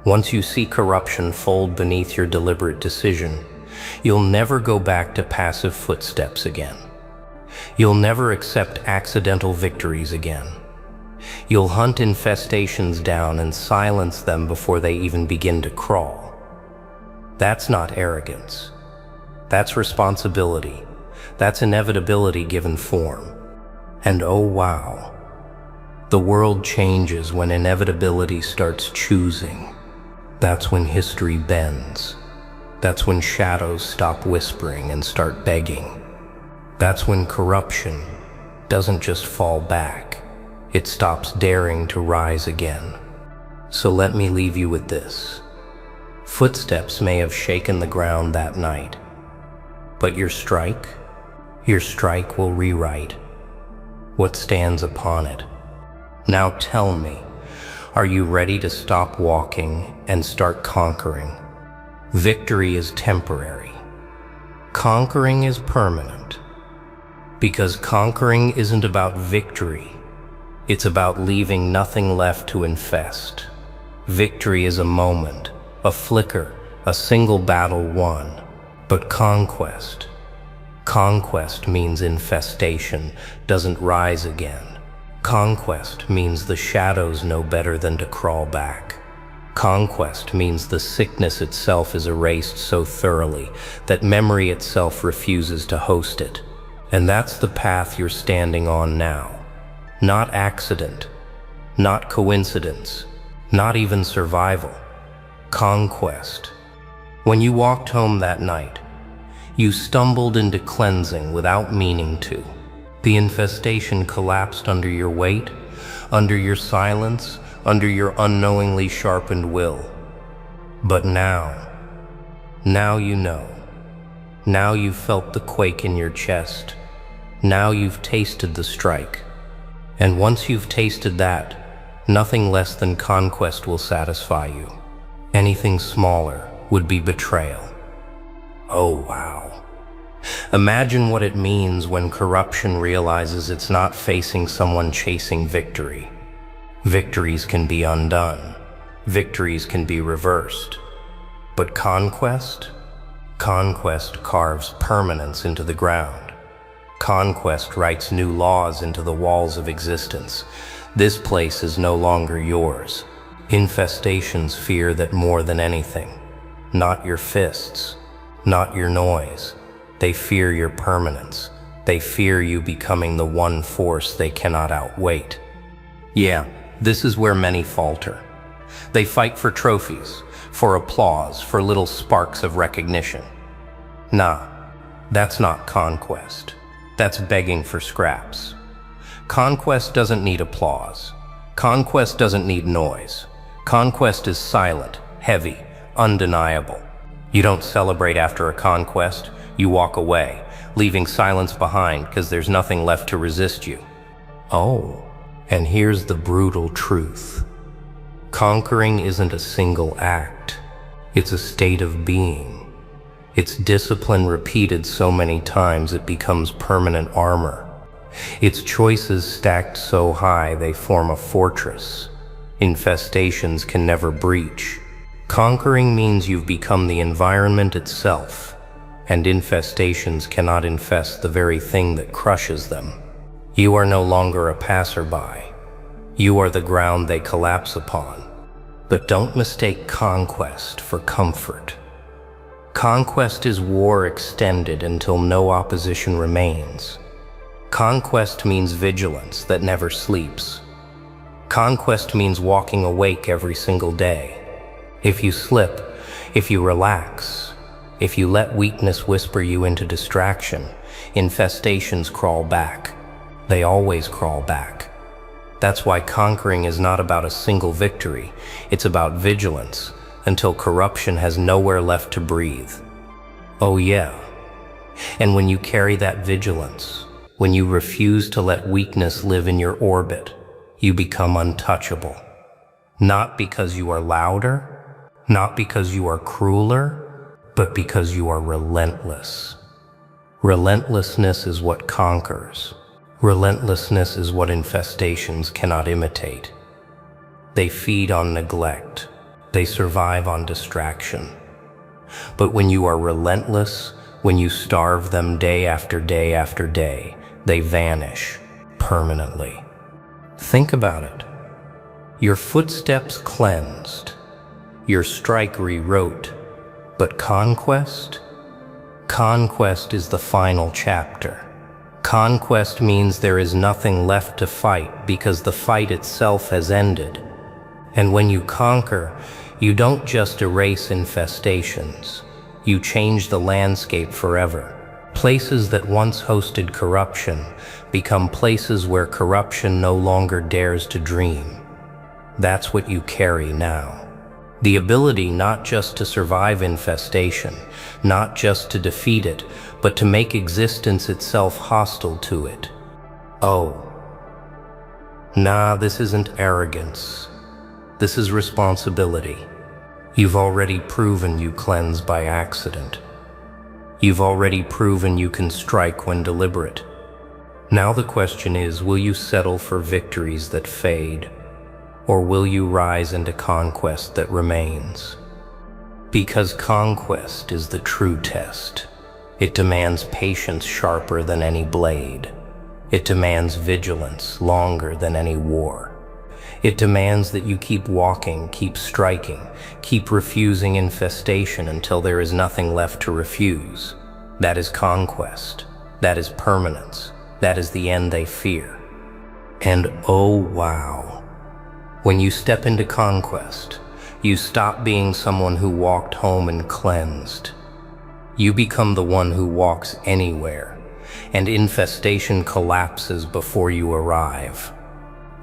[SPEAKER 1] once you see corruption fold beneath your deliberate decision, you'll never go back to passive footsteps again. You'll never accept accidental victories again. You'll hunt infestations down and silence them before they even begin to crawl. That's not arrogance. That's responsibility. That's inevitability given form. And oh wow, the world changes when inevitability starts choosing. That's when history bends. That's when shadows stop whispering and start begging. That's when corruption doesn't just fall back, it stops daring to rise again. So let me leave you with this. Footsteps may have shaken the ground that night, but your strike will rewrite what stands upon it. Now tell me, are you ready to stop walking and start conquering? Victory is temporary. Conquering is permanent. Because conquering isn't about victory. It's about leaving nothing left to infest. Victory is a moment, a flicker, a single battle won. But conquest means infestation doesn't rise again. Conquest means the shadows know better than to crawl back. Conquest means the sickness itself is erased so thoroughly that memory itself refuses to host it. And that's the path you're standing on now. Not accident, not coincidence, not even survival. Conquest. When you walked home that night, you stumbled into cleansing without meaning to. The infestation collapsed under your weight, under your silence, under your unknowingly sharpened will. But now you know. Now you've felt the quake in your chest. Now you've tasted the strike. And once you've tasted that, nothing less than conquest will satisfy you. Anything smaller would be betrayal. Oh wow. Imagine what it means when corruption realizes it's not facing someone chasing victory. Victories can be undone. Victories can be reversed. But conquest? Conquest carves permanence into the ground. Conquest writes new laws into the walls of existence. This place is no longer yours. Infestations fear that more than anything. Not your fists, not your noise. They fear your permanence. They fear you becoming the one force they cannot outweight. Yeah, this is where many falter. They fight for trophies, for applause, for little sparks of recognition. Nah, that's not conquest. That's begging for scraps. Conquest doesn't need applause. Conquest doesn't need noise. Conquest is silent, heavy, undeniable. You don't celebrate after a conquest. You walk away, leaving silence behind because there's nothing left to resist you. Oh, and here's the brutal truth. Conquering isn't a single act. It's a state of being. It's discipline repeated so many times it becomes permanent armor. It's choices stacked so high they form a fortress. Infestations can never breach. Conquering means you've become the environment itself. And infestations cannot infest the very thing that crushes them. You are no longer a passerby. You are the ground they collapse upon. But don't mistake conquest for comfort. Conquest is war extended until no opposition remains. Conquest means vigilance that never sleeps. Conquest means walking awake every single day. If you slip, if you relax, if you let weakness whisper you into distraction, infestations crawl back. They always crawl back. That's why conquering is not about a single victory. It's about vigilance until corruption has nowhere left to breathe. Oh yeah. And when you carry that vigilance, when you refuse to let weakness live in your orbit, you become untouchable. Not because you are louder, not because you are crueler, but because you are relentless. Relentlessness is what conquers. Relentlessness is what infestations cannot imitate. They feed on neglect. They survive on distraction. But when you are relentless, when you starve them day after day after day, They vanish permanently. Think about it. Your footsteps cleansed, your strike rewrote, but conquest? Conquest is the final chapter. Conquest means there is nothing left to fight because the fight itself has ended. And when you conquer, you don't just erase infestations. You change the landscape forever. Places that once hosted corruption become places where corruption no longer dares to dream. That's what you carry now. The ability not just to survive infestation, not just to defeat it, but to make existence itself hostile to it. Oh. Nah, this isn't arrogance. This is responsibility. You've already proven you cleanse by accident. You've already proven you can strike when deliberate. Now the question is, will you settle for victories that fade? Or will you rise into conquest that remains? Because conquest is the true test. It demands patience sharper than any blade. It demands vigilance longer than any war. It demands that you keep walking, keep striking, keep refusing infestation until there is nothing left to refuse. That is conquest. That is permanence. That is the end they fear. And oh wow. When you step into conquest, you stop being someone who walked home and cleansed. You become the one who walks anywhere, and infestation collapses before you arrive.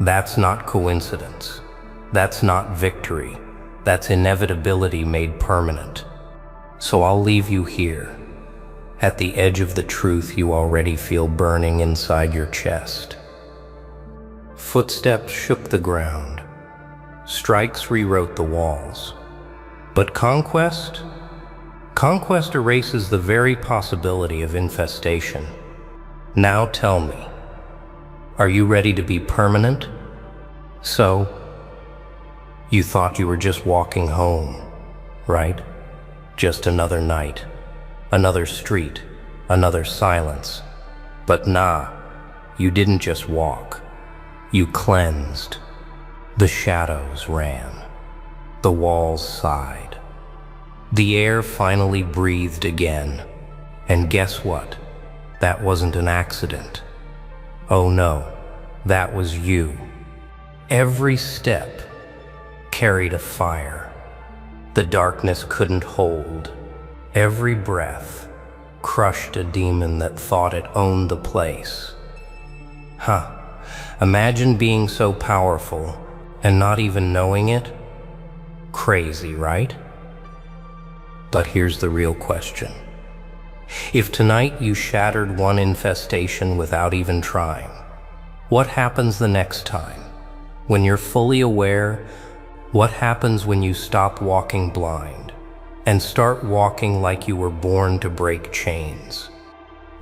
[SPEAKER 1] That's not coincidence. That's not victory. That's inevitability made permanent. So I'll leave you here, at the edge of the truth you already feel burning inside your chest. Footsteps shook the ground. Strikes rewrote the walls. But conquest? Conquest erases the very possibility of infestation. Now tell me, are you ready to be permanent? So, you thought you were just walking home, right? Just another night, another street, another silence. But nah, you didn't just walk. You cleansed. The shadows ran. The walls sighed. The air finally breathed again. And guess what? That wasn't an accident. Oh no, that was you. Every step carried a fire the darkness couldn't hold. Every breath crushed a demon that thought it owned the place. Imagine being so powerful and not even knowing it? Crazy, right? But here's the real question. If tonight you shattered one infestation without even trying, what happens the next time? When you're fully aware, what happens when you stop walking blind and start walking like you were born to break chains?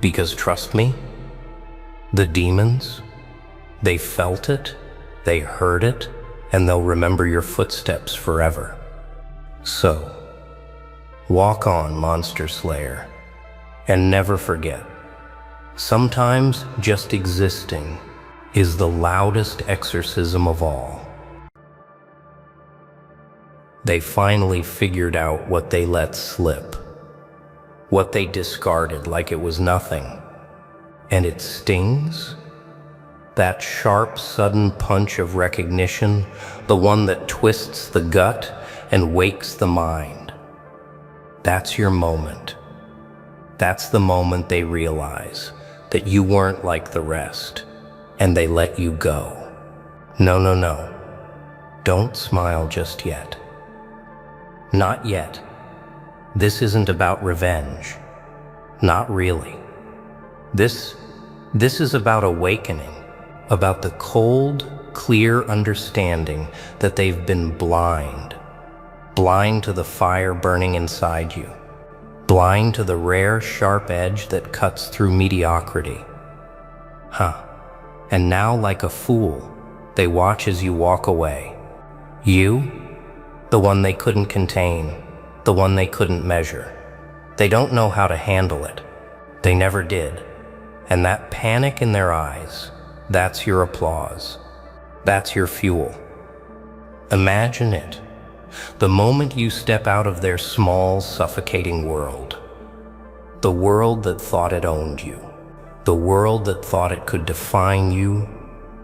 [SPEAKER 1] Because trust me, the demons, they felt it, they heard it, and they'll remember your footsteps forever. So, walk on, Monster Slayer, and never forget, sometimes just existing is the loudest exorcism of all. They finally figured out what they let slip, what they discarded like it was nothing, and it stings. That sharp, sudden punch of recognition, the one that twists the gut and wakes the mind. That's your moment. That's the moment they realize that you weren't like the rest, and they let you go. No. Don't smile just yet. Not yet. This isn't about revenge. Not really. This is about awakening. About the cold, clear understanding that they've been blind to the fire burning inside you, blind to the rare, sharp edge that cuts through mediocrity. And now, like a fool, they watch as you walk away. You, the one they couldn't contain, the one they couldn't measure. They don't know how to handle it. They never did. And that panic in their eyes, that's your applause. That's your fuel. Imagine it. The moment you step out of their small, suffocating world. The world that thought it owned you. The world that thought it could define you,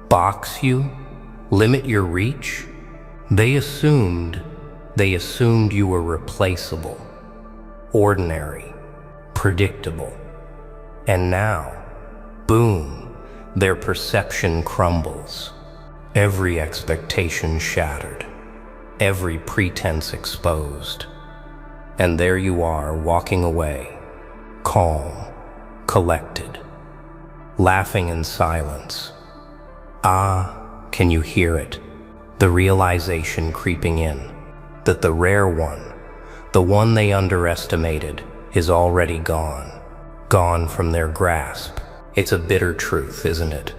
[SPEAKER 1] box you, limit your reach. They assumed you were replaceable, ordinary, predictable. And now, boom, their perception crumbles. Every expectation shattered, every pretense exposed. And there you are, walking away, calm, collected, laughing in silence. Ah, can you hear it? The realization creeping in that the rare one, the one they underestimated, is already gone from their grasp. It's a bitter truth, isn't it?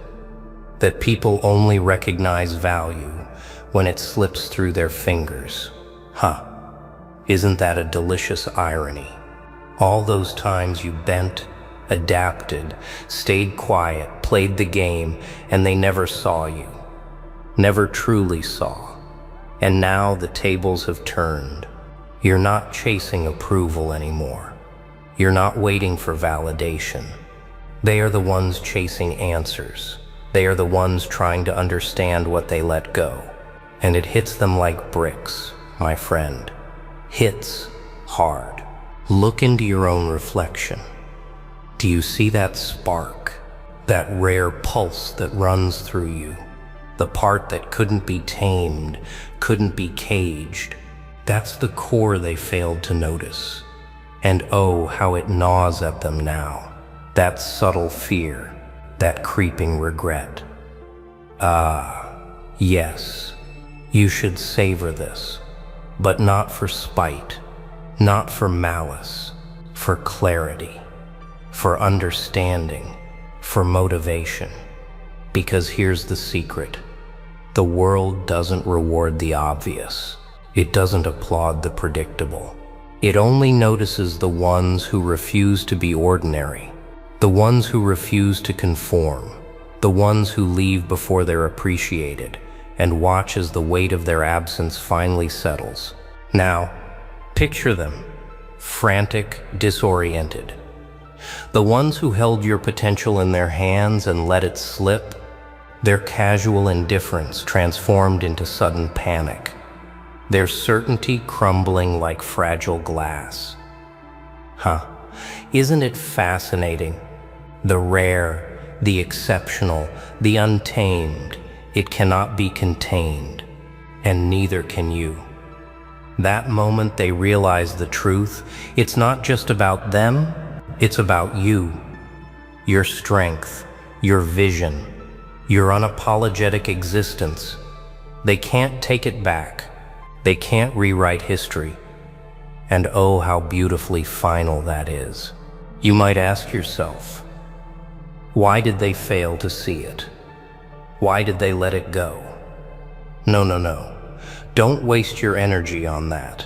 [SPEAKER 1] That people only recognize value when it slips through their fingers. Isn't that a delicious irony? All those times you bent, adapted, stayed quiet, played the game, and they never saw you, never truly saw. And now the tables have turned. You're not chasing approval anymore. You're not waiting for validation. They are the ones chasing answers. They are the ones trying to understand what they let go. And it hits them like bricks, my friend. Hits hard. Look into your own reflection. Do you see that spark? That rare pulse that runs through you? The part that couldn't be tamed, couldn't be caged. That's the core they failed to notice. And oh, how it gnaws at them now. That subtle fear, that creeping regret. Yes, you should savor this, but not for spite, not for malice, for clarity, for understanding, for motivation. Because here's the secret. The world doesn't reward the obvious. It doesn't applaud the predictable. It only notices the ones who refuse to be ordinary, the ones who refuse to conform, the ones who leave before they're appreciated, and watch as the weight of their absence finally settles. Now, picture them, frantic, disoriented. The ones who held your potential in their hands and let it slip, their casual indifference transformed into sudden panic, their certainty crumbling like fragile glass. Isn't it fascinating? The rare, the exceptional, the untamed, it cannot be contained, and neither can you. That moment they realize the truth, it's not just about them, it's about you. Your strength, your vision, your unapologetic existence. They can't take it back. They can't rewrite history. And oh, how beautifully final that is. You might ask yourself, why did they fail to see it? Why did they let it go? No. Don't waste your energy on that.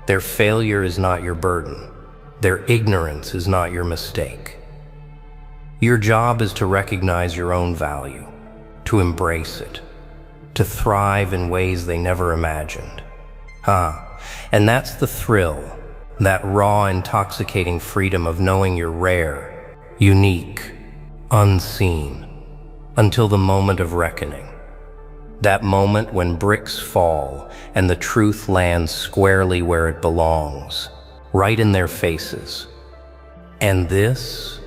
[SPEAKER 1] Their failure is not your burden. Their ignorance is not your mistake. Your job is to recognize your own value, to embrace it, to thrive in ways they never imagined. And that's the thrill, that raw, intoxicating freedom of knowing you're rare, unique, unseen, until the moment of reckoning. That moment when bricks fall and the truth lands squarely where it belongs, right in their faces. And this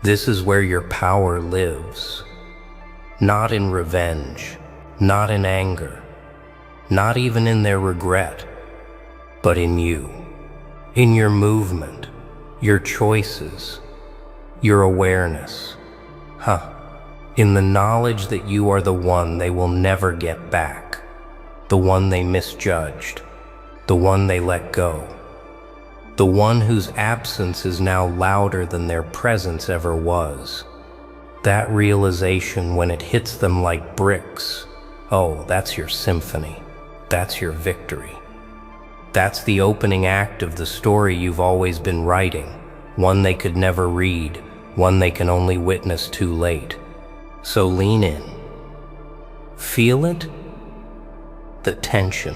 [SPEAKER 1] is where your power lives. Not in revenge, not in anger, not even in their regret, but in you, in your movement, your choices, your awareness. In the knowledge that you are the one they will never get back, the one they misjudged, the one they let go, the one whose absence is now louder than their presence ever was. That realization, when it hits them like bricks, oh, that's your symphony. That's your victory. That's the opening act of the story you've always been writing, one they could never read, one they can only witness too late. So lean in. Feel it? The tension,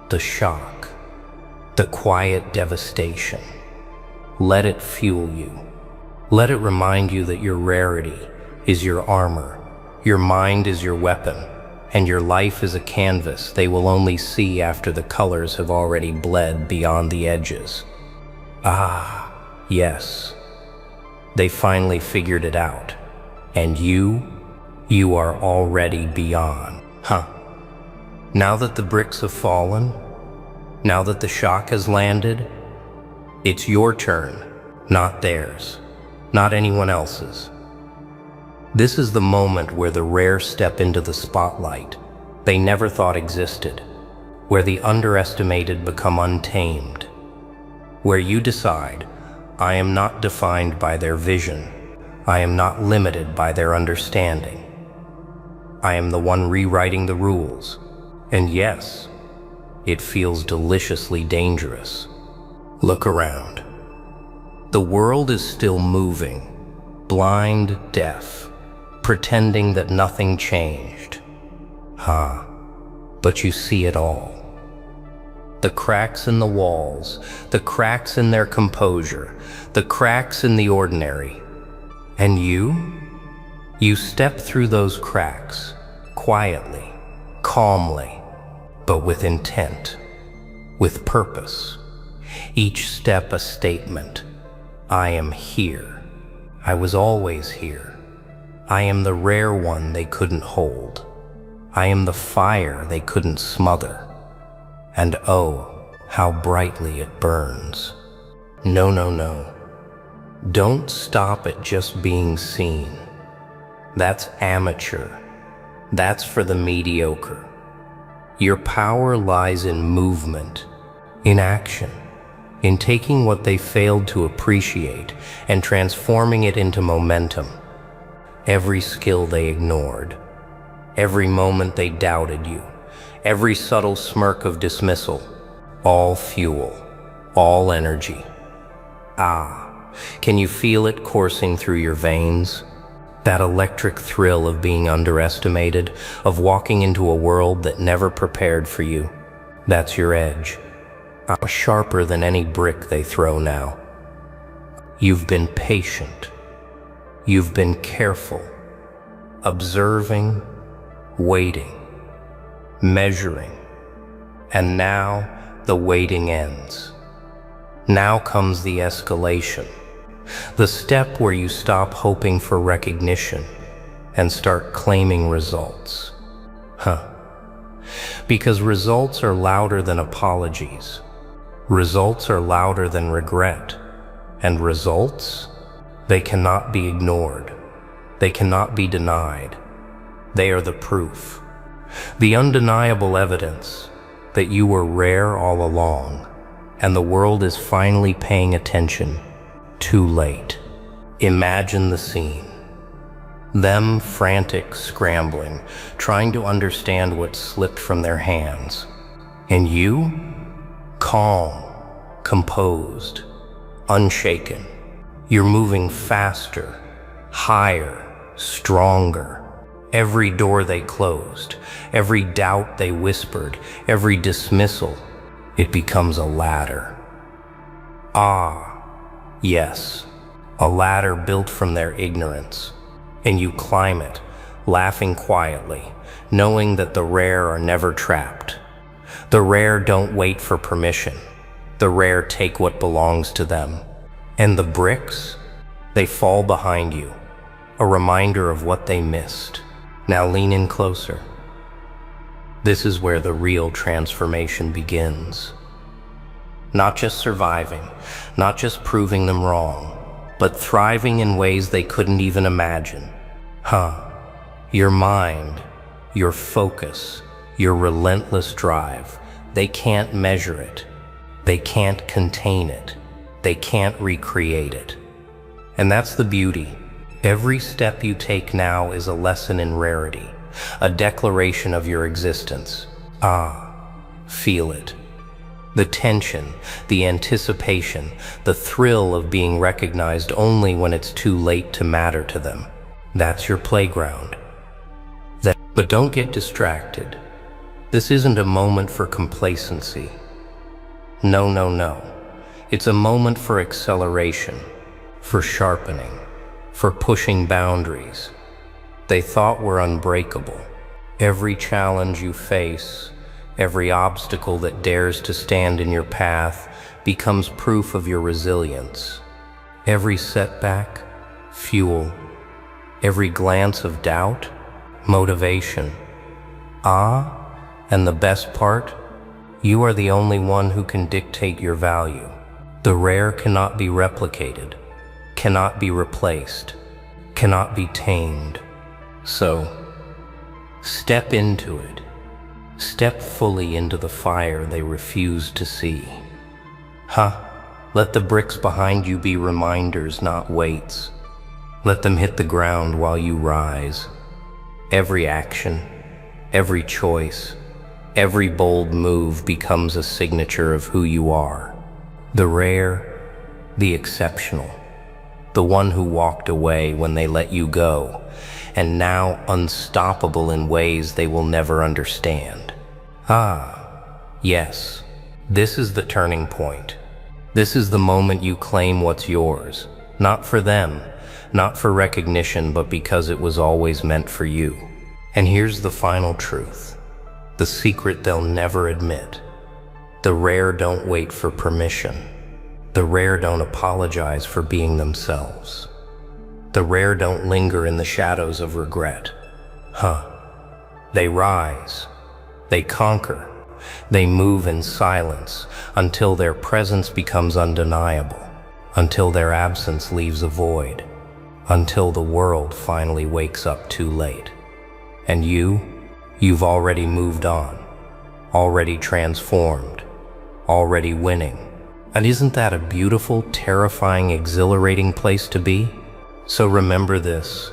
[SPEAKER 1] the shock, the quiet devastation. Let it fuel you. Let it remind you that your rarity is your armor, your mind is your weapon, and your life is a canvas they will only see after the colors have already bled beyond the edges. Ah, yes. They finally figured it out. And you are already beyond. Now that the bricks have fallen, now that the shock has landed, it's your turn, not theirs, not anyone else's. This is the moment where the rare step into the spotlight they never thought existed, where the underestimated become untamed, where you decide, I am not defined by their vision, I am not limited by their understanding. I am the one rewriting the rules, and yes, it feels deliciously dangerous. Look around. The world is still moving, blind, deaf, pretending that nothing changed. But you see it all. The cracks in the walls, the cracks in their composure, the cracks in the ordinary. And you step through those cracks, quietly, calmly, but with intent, with purpose. Each step a statement. I am here. I was always here. I am the rare one they couldn't hold. I am the fire they couldn't smother. And oh, how brightly it burns. No. Don't stop at just being seen. That's amateur. That's for the mediocre. Your power lies in movement, in action, in taking what they failed to appreciate and transforming it into momentum. Every skill they ignored, every moment they doubted you, every subtle smirk of dismissal, all fuel, all energy. Can you feel it coursing through your veins? That electric thrill of being underestimated, of walking into a world that never prepared for you. That's your edge. Sharper than any brick they throw now. You've been patient. You've been careful, observing, waiting, measuring. And now the waiting ends. Now comes the escalation. The step where you stop hoping for recognition and start claiming results. Because results are louder than apologies. Results are louder than regret. And results, they cannot be ignored. They cannot be denied. They are the proof. The undeniable evidence that you were rare all along, and the world is finally paying attention. Too late. Imagine the scene. Them frantic, scrambling, trying to understand what slipped from their hands. And you? Calm, composed, unshaken. You're moving faster, higher, stronger. Every door they closed, every doubt they whispered, every dismissal, it becomes a ladder. Yes, a ladder built from their ignorance. And you climb it, laughing quietly, knowing that the rare are never trapped. The rare don't wait for permission. The rare take what belongs to them. And the bricks, they fall behind you, a reminder of what they missed. Now lean in closer. This is where the real transformation begins. Not just surviving, not just proving them wrong, but thriving in ways they couldn't even imagine. Your mind, your focus, your relentless drive, they can't measure it. They can't contain it. They can't recreate it. And that's the beauty. Every step you take now is a lesson in rarity, a declaration of your existence. Feel it. The tension, the anticipation, the thrill of being recognized only when it's too late to matter to them. That's your playground. But don't get distracted. This isn't a moment for complacency. No, no, no. It's a moment for acceleration, for sharpening, for pushing boundaries. They thought were unbreakable. Every challenge you face, every obstacle that dares to stand in your path becomes proof of your resilience. Every setback, fuel. Every glance of doubt, motivation. And the best part, you are the only one who can dictate your value. The rare cannot be replicated, cannot be replaced, cannot be tamed. So, step into it. Step fully into the fire they refuse to see. Let the bricks behind you be reminders, not weights. Let them hit the ground while you rise. Every action, every choice, every bold move becomes a signature of who you are. The rare, the exceptional, the one who walked away when they let you go, and now unstoppable in ways they will never understand. Yes, this is the turning point. This is the moment you claim what's yours, not for them, not for recognition, but because it was always meant for you. And here's the final truth, the secret they'll never admit. The rare don't wait for permission. The rare don't apologize for being themselves. The rare don't linger in the shadows of regret. They rise, they conquer, they move in silence until their presence becomes undeniable, until their absence leaves a void, until the world finally wakes up too late. And you've already moved on, already transformed, already winning. And isn't that a beautiful, terrifying, exhilarating place to be? So remember this,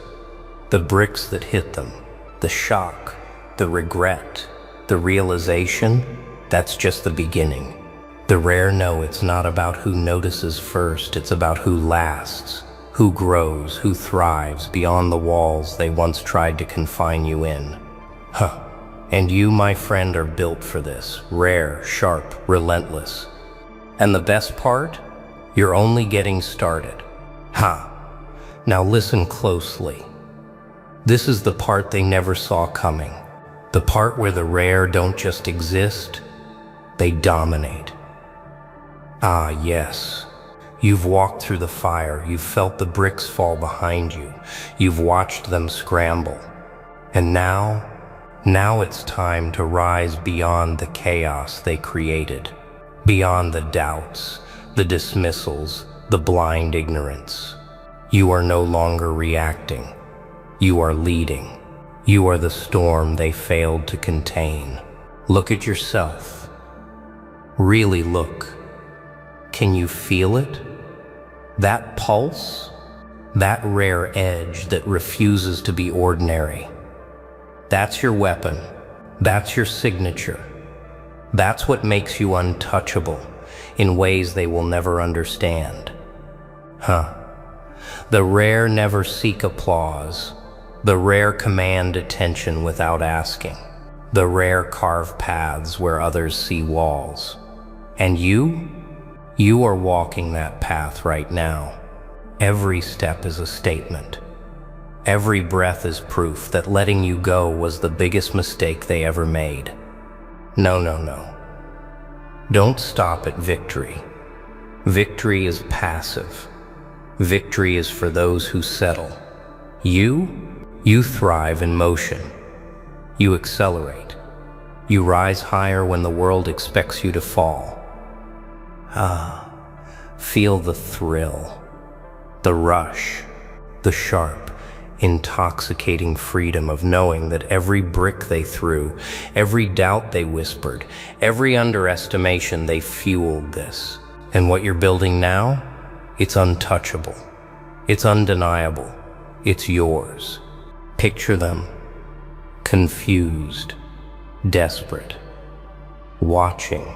[SPEAKER 1] the bricks that hit them, the shock, the regret, the realization, that's just the beginning. The rare know it's not about who notices first, it's about who lasts, who grows, who thrives beyond the walls they once tried to confine you in. And you, my friend, are built for this, rare, sharp, relentless. And the best part? You're only getting started. Now listen closely. This is the part they never saw coming. The part where the rare don't just exist, they dominate. Yes. You've walked through the fire, you've felt the bricks fall behind you, you've watched them scramble. And now it's time to rise beyond the chaos they created, beyond the doubts, the dismissals, the blind ignorance. You are no longer reacting, you are leading. You are the storm they failed to contain. Look at yourself. Really look. Can you feel it? That pulse? That rare edge that refuses to be ordinary. That's your weapon. That's your signature. That's what makes you untouchable in ways they will never understand. The rare never seek applause. The rare command attention without asking. The rare carve paths where others see walls. And you are walking that path right now. Every step is a statement. Every breath is proof that letting you go was the biggest mistake they ever made. No. Don't stop at victory. Victory is passive. Victory is for those who settle. You thrive in motion. You accelerate. You rise higher when the world expects you to fall. Feel the thrill, the rush, the sharp, intoxicating freedom of knowing that every brick they threw, every doubt they whispered, every underestimation they fueled this. And what you're building now, it's untouchable. It's undeniable. It's yours. Picture them, confused, desperate, watching,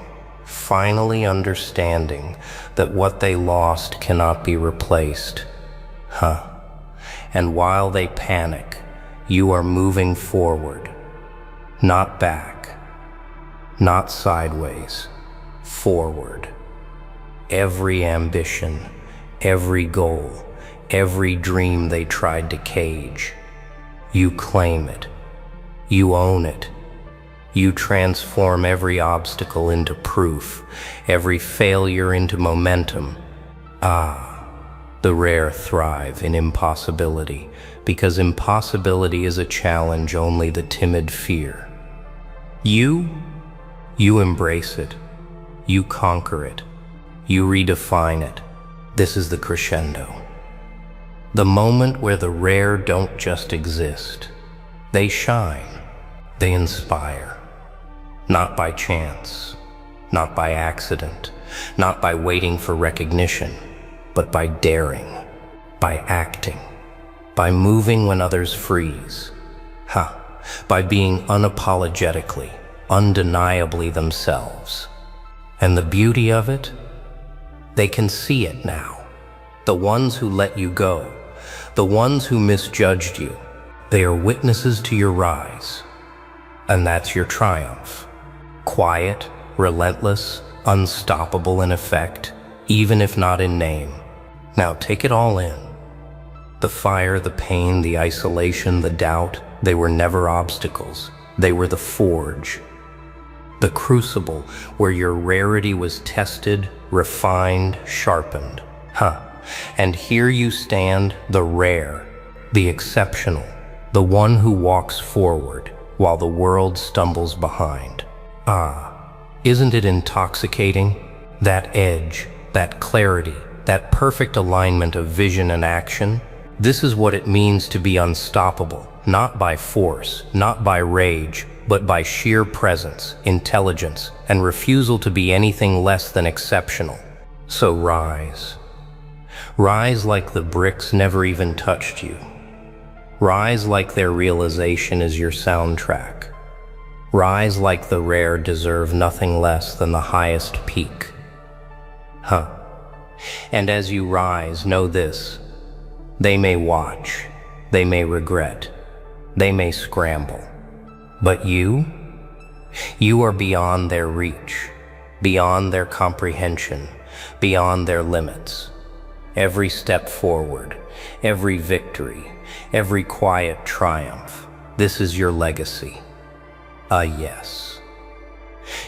[SPEAKER 1] finally understanding that what they lost cannot be replaced. And while they panic, you are moving forward, not back, not sideways, forward. Every ambition, every goal, every dream they tried to cage, you claim it, you own it. You transform every obstacle into proof, every failure into momentum. The rare thrive in impossibility, because impossibility is a challenge only the timid fear. You embrace it, you conquer it, you redefine it. This is the crescendo. The moment where the rare don't just exist, they shine, they inspire. Not by chance, not by accident, not by waiting for recognition, but by daring, by acting, by moving when others freeze. By being unapologetically, undeniably themselves. And the beauty of it? They can see it now. The ones who let you go, the ones who misjudged you, they are witnesses to your rise. And that's your triumph. Quiet, relentless, unstoppable in effect, even if not in name. Now take it all in. The fire, the pain, the isolation, the doubt, they were never obstacles. They were the forge. The crucible where your rarity was tested, refined, sharpened. And here you stand, the rare, the exceptional, the one who walks forward while the world stumbles behind. Isn't it intoxicating? That edge, that clarity, that perfect alignment of vision and action. This is what it means to be unstoppable, not by force, not by rage, but by sheer presence, intelligence, and refusal to be anything less than exceptional. So rise. Rise like the bricks never even touched you. Rise like their realization is your soundtrack. Rise like the rare deserve nothing less than the highest peak. And as you rise, know this. They may watch, they may regret, they may scramble. But you are beyond their reach, beyond their comprehension, beyond their limits. Every step forward, every victory, every quiet triumph, this is your legacy. Yes.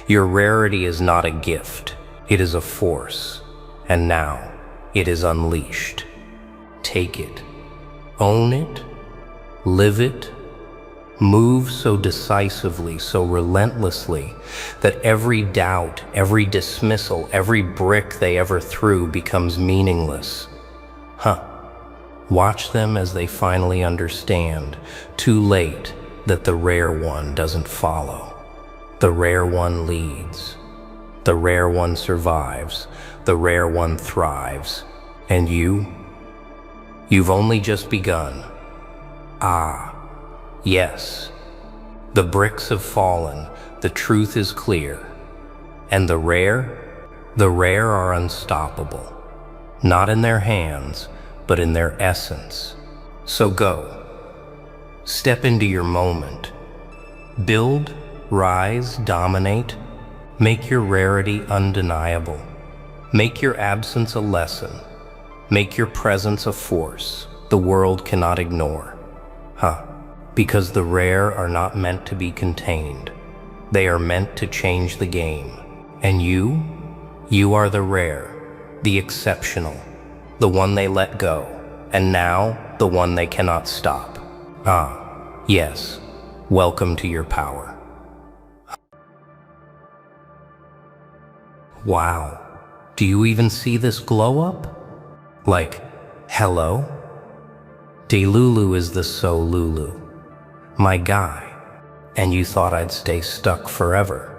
[SPEAKER 1] Your rarity is not a gift, it is a force, and now it is unleashed. Take it, own it, live it, move so decisively, so relentlessly, that every doubt, every dismissal, every brick they ever threw becomes meaningless. Watch them as they finally understand, too late, that the rare one doesn't follow. The rare one leads. The rare one survives. The rare one thrives. And you've only just begun. Yes. The bricks have fallen. The truth is clear. And the rare are unstoppable. Not in their hands, but in their essence. So go. Step into your moment. Build, rise, dominate. Make your rarity undeniable. Make your absence a lesson. Make your presence a force the world cannot ignore. Because the rare are not meant to be contained. They are meant to change the game. And you are the rare, the exceptional, the one they let go, and now the one they cannot stop. Yes, welcome to your power. Wow, do you even see this glow up? Like, hello? Delulu is the So Lulu, my guy, and you thought I'd stay stuck forever.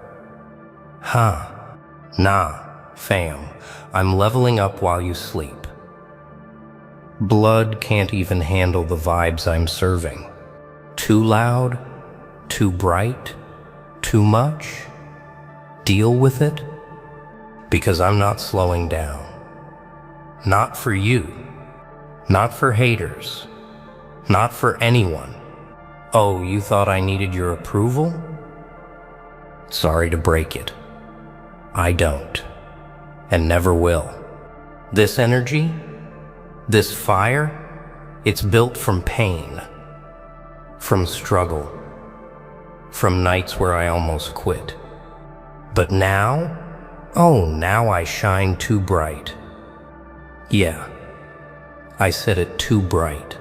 [SPEAKER 1] Nah, fam, I'm leveling up while you sleep. Blood can't even handle the vibes I'm serving. Too loud? Too bright? Too much? Deal with it? Because I'm not slowing down. Not for you. Not for haters. Not for anyone. Oh, you thought I needed your approval? Sorry to break it. I don't. And never will. This energy, this fire, it's built from pain, from struggle, from nights where I almost quit. But now, now I shine too bright. Yeah, I said it, too bright,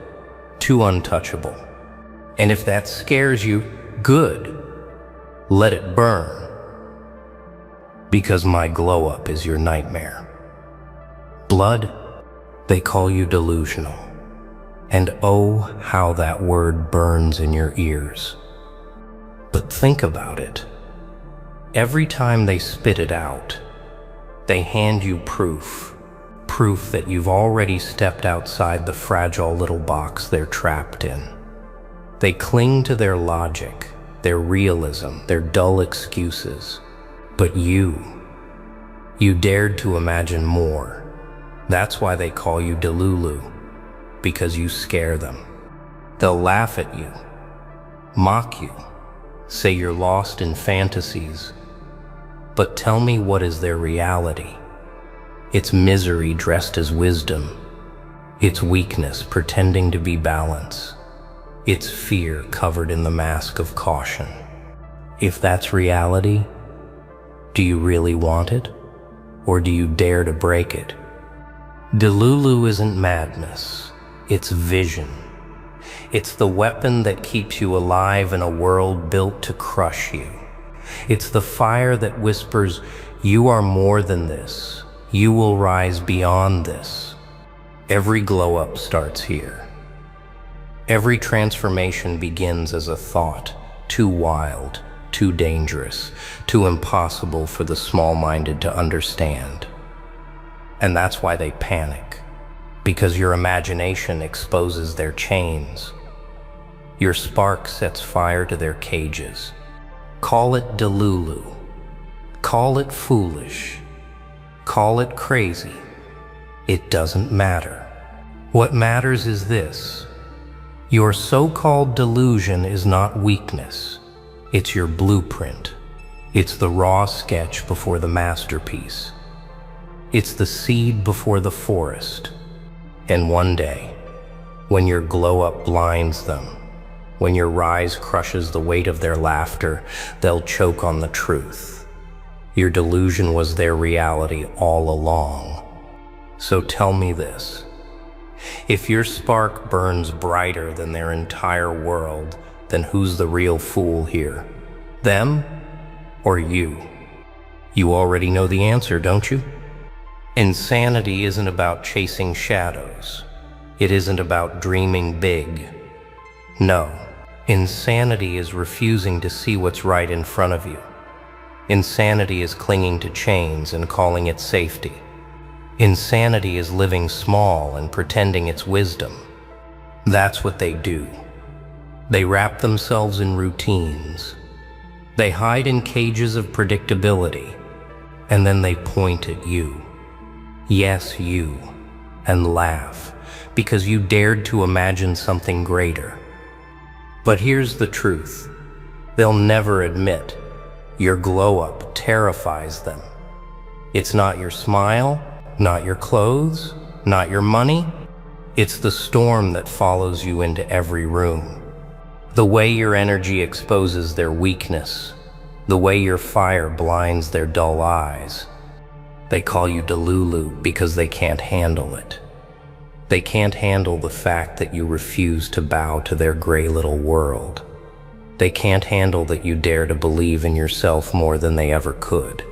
[SPEAKER 1] too untouchable. And if that scares you, good. Let it burn. Because my glow up is your nightmare. Blood, they call you delusional. And oh, how that word burns in your ears. But think about it. Every time they spit it out, they hand you proof that you've already stepped outside the fragile little box they're trapped in. They cling to their logic, their realism, their dull excuses. But you dared to imagine more. That's why they call you Delulu, because you scare them. They'll laugh at you, mock you, say you're lost in fantasies. But tell me, what is their reality? It's misery dressed as wisdom. It's weakness pretending to be balance. It's fear covered in the mask of caution. If that's reality, do you really want it? Or do you dare to break it? Delulu isn't madness, it's vision. It's the weapon that keeps you alive in a world built to crush you. It's the fire that whispers, you are more than this. You will rise beyond this. Every glow up starts here. Every transformation begins as a thought, too wild, too dangerous, too impossible for the small-minded to understand. And that's why they panic, because your imagination exposes their chains. Your spark sets fire to their cages. Call it Delulu, call it foolish, call it crazy. It doesn't matter. What matters is this. Your so-called delusion is not weakness. It's your blueprint. It's the raw sketch before the masterpiece. It's the seed before the forest. And one day, when your glow-up blinds them, when your rise crushes the weight of their laughter, they'll choke on the truth. Your delusion was their reality all along. So tell me this. If your spark burns brighter than their entire world, then who's the real fool here? Them or you? You already know the answer, don't you? Insanity isn't about chasing shadows. It isn't about dreaming big. No, insanity is refusing to see what's right in front of you. Insanity is clinging to chains and calling it safety. Insanity is living small and pretending it's wisdom. That's what they do. They wrap themselves in routines. They hide in cages of predictability, and then they point at you. Yes, you, and laugh, because you dared to imagine something greater. But here's the truth. They'll never admit your glow-up terrifies them. It's not your smile, not your clothes, not your money. It's the storm that follows you into every room. The way your energy exposes their weakness, the way your fire blinds their dull eyes. They call you Delulu because they can't handle it. They can't handle the fact that you refuse to bow to their gray little world. They can't handle that you dare to believe in yourself more than they ever could.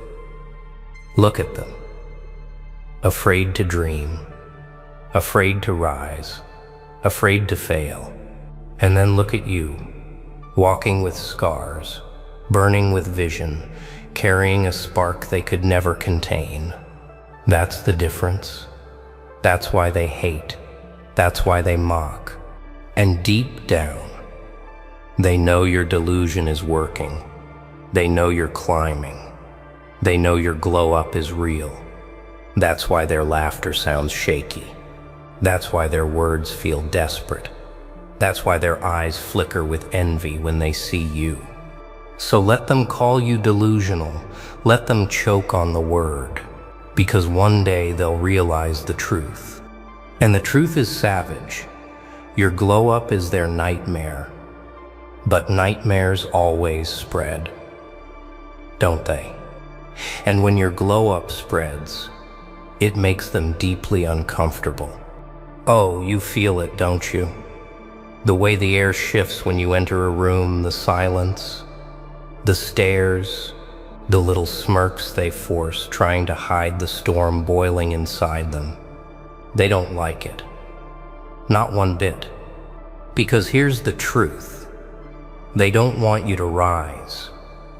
[SPEAKER 1] Look at them. Afraid to dream, afraid to rise, afraid to fail. And then look at you, walking with scars, burning with vision, carrying a spark they could never contain. That's the difference. That's why they hate. That's why they mock. And deep down, they know your delusion is working. They know you're climbing. They know your glow up is real. That's why their laughter sounds shaky. That's why their words feel desperate. That's why their eyes flicker with envy when they see you. So let them call you delusional. Let them choke on the word. Because one day they'll realize the truth. And the truth is savage. Your glow up is their nightmare. But nightmares always spread, don't they? And when your glow up spreads, it makes them deeply uncomfortable. Oh, you feel it, don't you? The way the air shifts when you enter a room, the silence, the stares, the little smirks they force, trying to hide the storm boiling inside them. They don't like it. Not one bit. Because here's the truth. They don't want you to rise.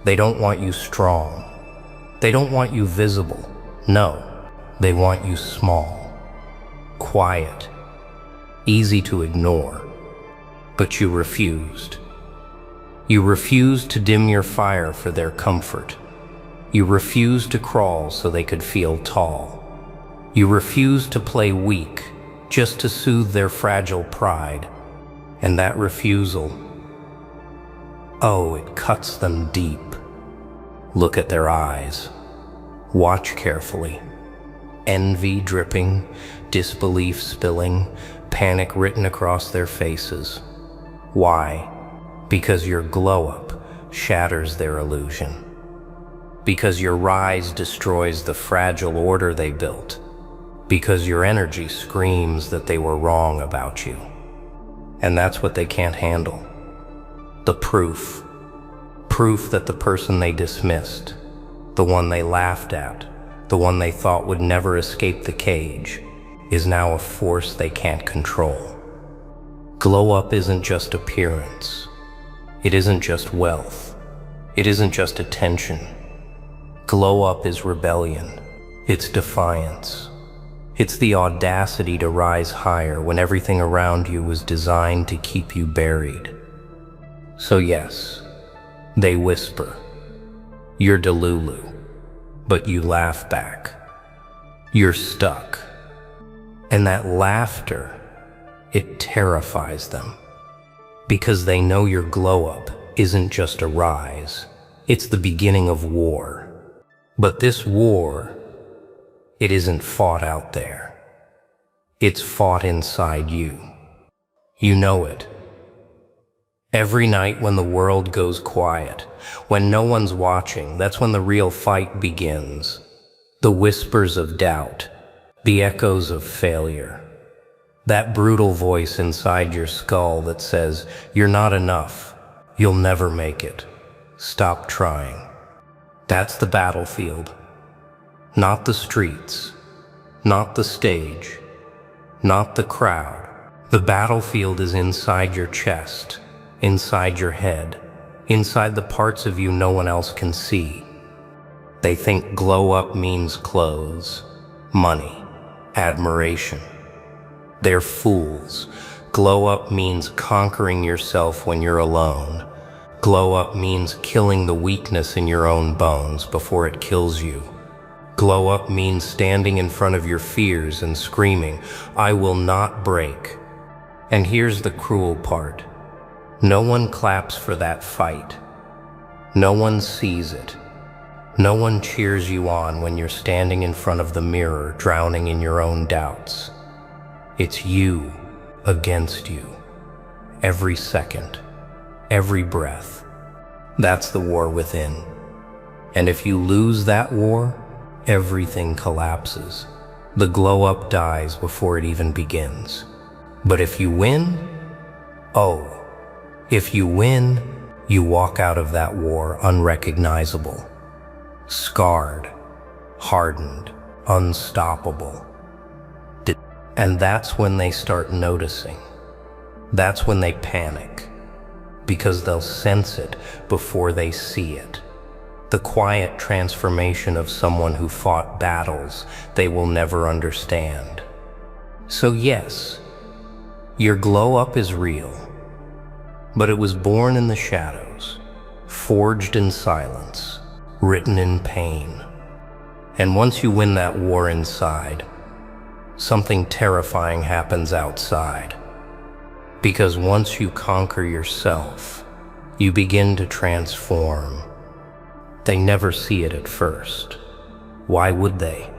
[SPEAKER 1] They don't want you strong. They don't want you visible. No, they want you small, quiet, easy to ignore. But you refused. You refused to dim your fire for their comfort. You refused to crawl so they could feel tall. You refused to play weak just to soothe their fragile pride. And that refusal, oh, it cuts them deep. Look at their eyes. Watch carefully. Envy dripping, disbelief spilling, panic written across their faces. Why? Because your glow-up shatters their illusion. Because your rise destroys the fragile order they built. Because your energy screams that they were wrong about you. And that's what they can't handle. The proof. Proof that the person they dismissed, the one they laughed at, the one they thought would never escape the cage, is now a force they can't control. Glow up isn't just appearance. It isn't just wealth. It isn't just attention. Glow up is rebellion. It's defiance. It's the audacity to rise higher when everything around you was designed to keep you buried. So yes, they whisper, "You're Delulu," but you laugh back. You're stuck. And that laughter, it terrifies them. Because they know your glow-up isn't just a rise, it's the beginning of war. But this war, it isn't fought out there. It's fought inside you. You know it. Every night when the world goes quiet, when no one's watching, that's when the real fight begins. The whispers of doubt, the echoes of failure. That brutal voice inside your skull that says, "You're not enough. You'll never make it. Stop trying." That's the battlefield. Not the streets, not the stage, not the crowd. The battlefield is inside your chest, inside your head, inside the parts of you no one else can see. They think glow up means clothes, money, admiration. They're fools. Glow up means conquering yourself when you're alone. Glow up means killing the weakness in your own bones before it kills you. Glow up means standing in front of your fears and screaming, "I will not break." And here's the cruel part. No one claps for that fight. No one sees it. No one cheers you on when you're standing in front of the mirror, drowning in your own doubts. It's you against you. Every second, every breath. That's the war within. And if you lose that war, everything collapses. The glow up dies before it even begins. But if you win, oh, if you win, you walk out of that war unrecognizable, scarred, hardened, unstoppable. And that's when they start noticing. That's when they panic, because they'll sense it before they see it. The quiet transformation of someone who fought battles they will never understand. So yes, your glow up is real, but it was born in the shadows, forged in silence, written in pain. And once you win that war inside, something terrifying happens outside. Because once you conquer yourself, you begin to transform. They never see it at first. Why would they?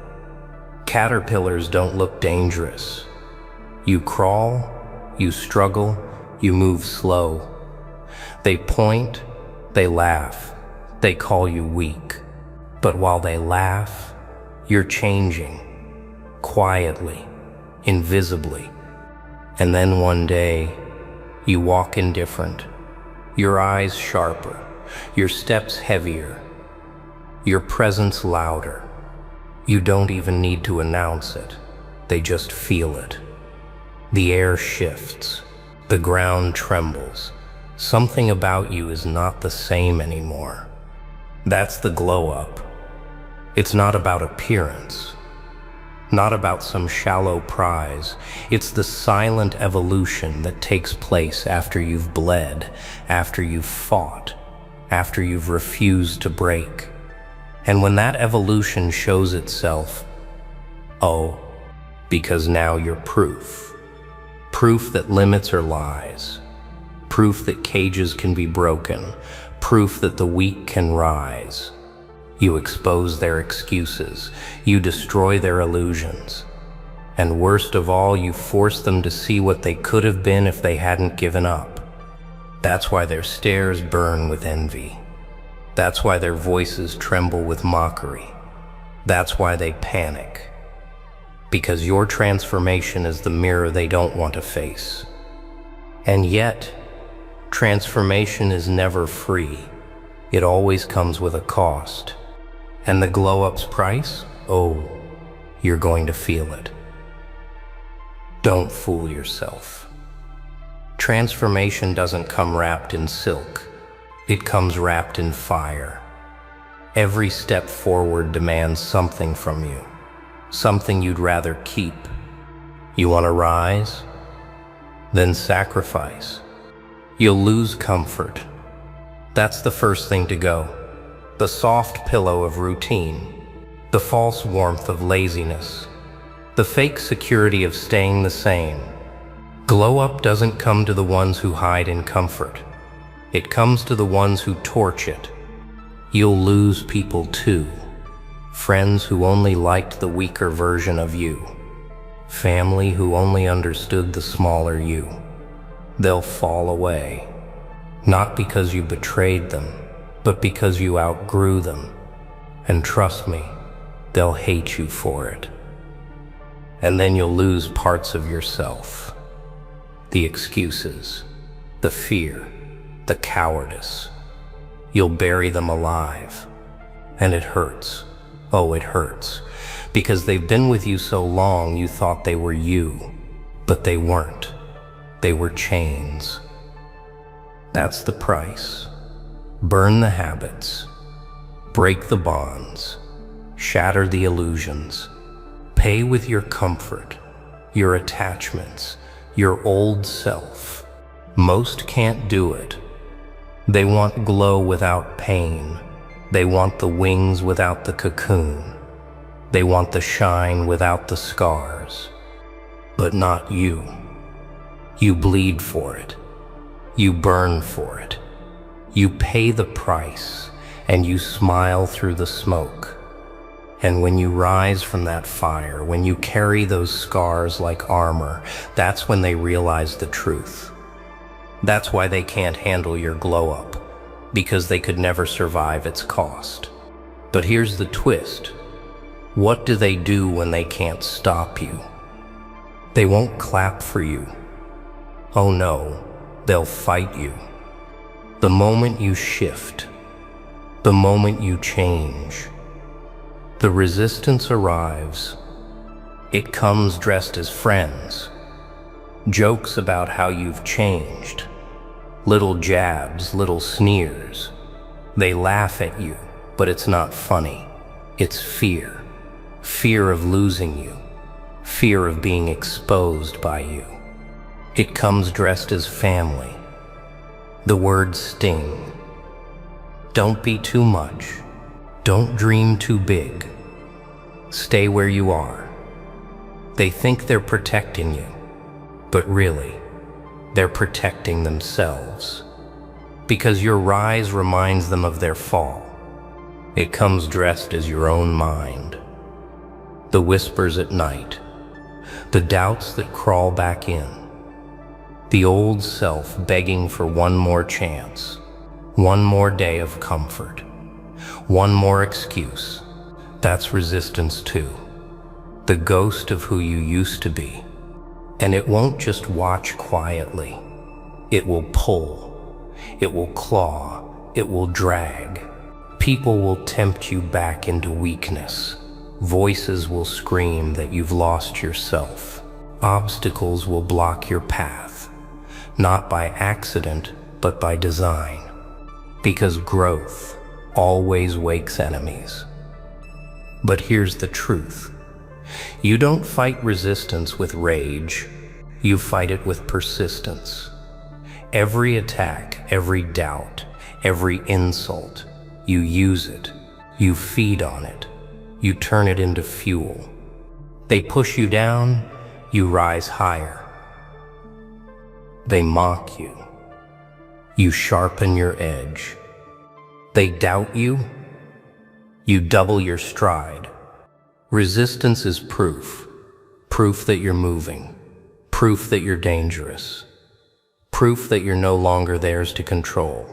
[SPEAKER 1] Caterpillars don't look dangerous. You crawl, you struggle, you move slow. They point, they laugh, they call you weak. But while they laugh, you're changing, quietly, invisibly. And then one day, you walk in different, your eyes sharper, your steps heavier, your presence louder. You don't even need to announce it, they just feel it. The air shifts, the ground trembles. Something about you is not the same anymore. That's the glow up. It's not about appearance, not about some shallow prize. It's the silent evolution that takes place after you've bled, after you've fought, after you've refused to break. And when that evolution shows itself, oh, because now you're proof. Proof that limits are lies. Proof that cages can be broken. Proof that the weak can rise. You expose their excuses. You destroy their illusions. And worst of all, you force them to see what they could have been if they hadn't given up. That's why their stares burn with envy. That's why their voices tremble with mockery. That's why they panic. Because your transformation is the mirror they don't want to face. And yet, transformation is never free. It always comes with a cost. And the glow-up's price? Oh, you're going to feel it. Don't fool yourself. Transformation doesn't come wrapped in silk. It comes wrapped in fire. Every step forward demands something from you. Something you'd rather keep. You want to rise? Then sacrifice. You'll lose comfort. That's the first thing to go. The soft pillow of routine. The false warmth of laziness. The fake security of staying the same. Glow up doesn't come to the ones who hide in comfort. It comes to the ones who torch it. You'll lose people too. Friends who only liked the weaker version of you. Family who only understood the smaller you. They'll fall away. Not because you betrayed them, but because you outgrew them. And trust me, they'll hate you for it. And then you'll lose parts of yourself. The excuses, the fear, the cowardice. You'll bury them alive. And it hurts. Oh, it hurts. Because they've been with you so long you thought they were you. But they weren't. They were chains. That's the price. Burn the habits. Break the bonds. Shatter the illusions. Pay with your comfort, your attachments, your old self. Most can't do it. They want glow without pain. They want the wings without the cocoon. They want the shine without the scars. But not you. You bleed for it. You burn for it. You pay the price, and you smile through the smoke. And when you rise from that fire, when you carry those scars like armor, that's when they realize the truth. That's why they can't handle your glow up, because they could never survive its cost. But here's the twist. What do they do when they can't stop you? They won't clap for you. Oh no, they'll fight you. The moment you shift, the moment you change, the resistance arrives. It comes dressed as friends. Jokes about how you've changed. Little jabs, little sneers. They laugh at you, but it's not funny. It's fear. Fear of losing you. Fear of being exposed by you. It comes dressed as family. The words sting. Don't be too much. Don't dream too big. Stay where you are. They think they're protecting you, but really, they're protecting themselves. Because your rise reminds them of their fall. It comes dressed as your own mind. The whispers at night, the doubts that crawl back in, the old self begging for one more chance, one more day of comfort, one more excuse. That's resistance too. The ghost of who you used to be. And it won't just watch quietly. It will pull. It will claw. It will drag. People will tempt you back into weakness. Voices will scream that you've lost yourself. Obstacles will block your path. Not by accident, but by design. Because growth always wakes enemies. But here's the truth. You don't fight resistance with rage. You fight it with persistence. Every attack, every doubt, every insult, you use it. You feed on it. You turn it into fuel. They push you down, you rise higher. They mock you. You sharpen your edge. They doubt you. You double your stride. Resistance is proof. Proof that you're moving. Proof that you're dangerous. Proof that you're no longer theirs to control.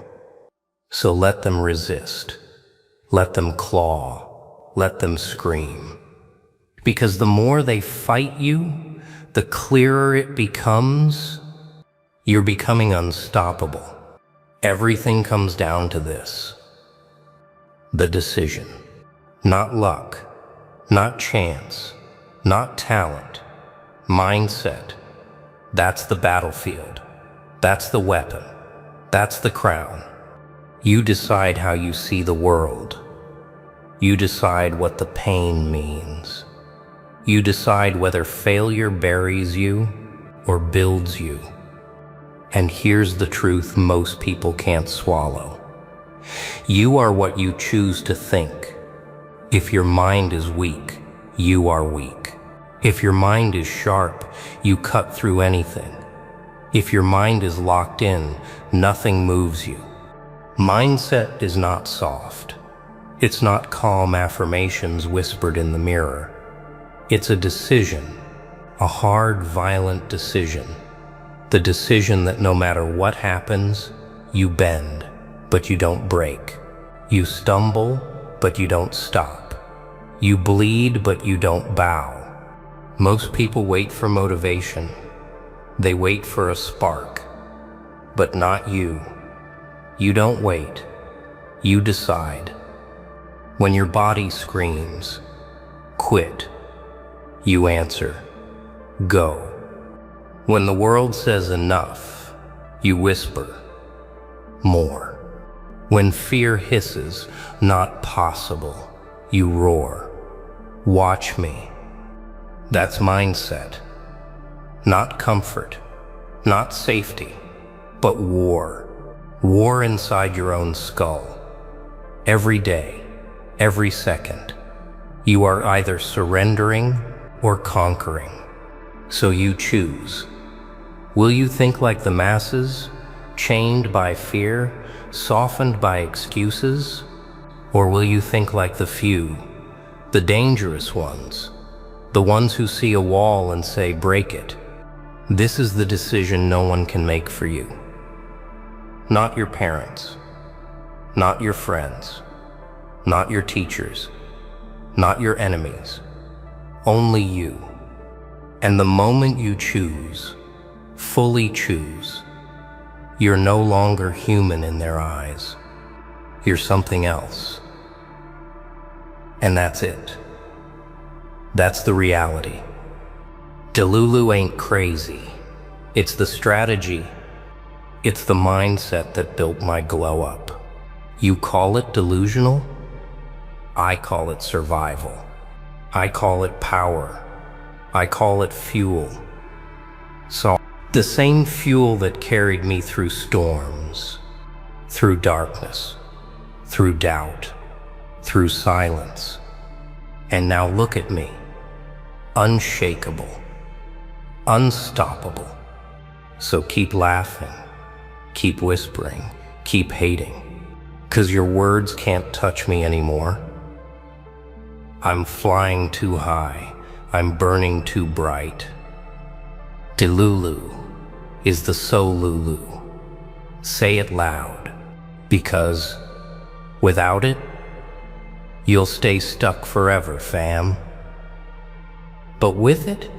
[SPEAKER 1] So let them resist. Let them claw. Let them scream. Because the more they fight you, the clearer it becomes. You're becoming unstoppable. Everything comes down to this. The decision. Not luck, not chance, not talent. Mindset. That's the battlefield. That's the weapon. That's the crown. You decide how you see the world. You decide what the pain means. You decide whether failure buries you or builds you. And here's the truth most people can't swallow. You are what you choose to think. If your mind is weak, you are weak. If your mind is sharp, you cut through anything. If your mind is locked in, nothing moves you. Mindset is not soft. It's not calm affirmations whispered in the mirror. It's a decision, a hard, violent decision. The decision that no matter what happens, you bend, but you don't break. You stumble, but you don't stop. You bleed, but you don't bow. Most people wait for motivation. They wait for a spark. But not you. You don't wait. You decide. When your body screams, quit, you answer, go. When the world says enough, you whisper, more. When fear hisses, not possible, you roar, watch me. That's mindset. Not comfort, not safety, but war. War inside your own skull. Every day, every second, you are either surrendering or conquering. So you choose. Will you think like the masses, chained by fear, softened by excuses? Or will you think like the few, the dangerous ones, the ones who see a wall and say, break it? This is the decision no one can make for you. Not your parents, not your friends, not your teachers, not your enemies, only you. And the moment you choose, fully choose, you're no longer human in their eyes. You're something else. And that's it. That's the reality. Delulu ain't crazy. It's the strategy. It's the mindset that built my glow up. You call it delusional? I call it survival. I call it power. I call it fuel. So, the same fuel that carried me through storms, through darkness, through doubt, through silence. And now look at me, unshakable, unstoppable. So keep laughing, keep whispering, keep hating, 'cause your words can't touch me anymore. I'm flying too high, I'm burning too bright. Delulu is the so Lulu. Say it loud, because without it, you'll stay stuck forever, fam. But with it,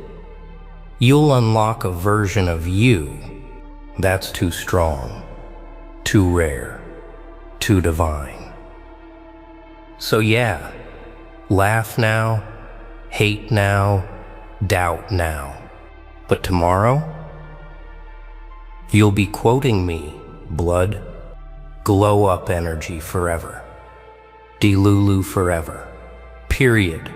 [SPEAKER 1] you'll unlock a version of you that's too strong, too rare, too divine. So yeah, laugh now, hate now, doubt now. But tomorrow, you'll be quoting me, blood, glow up energy forever. Delulu forever. Period.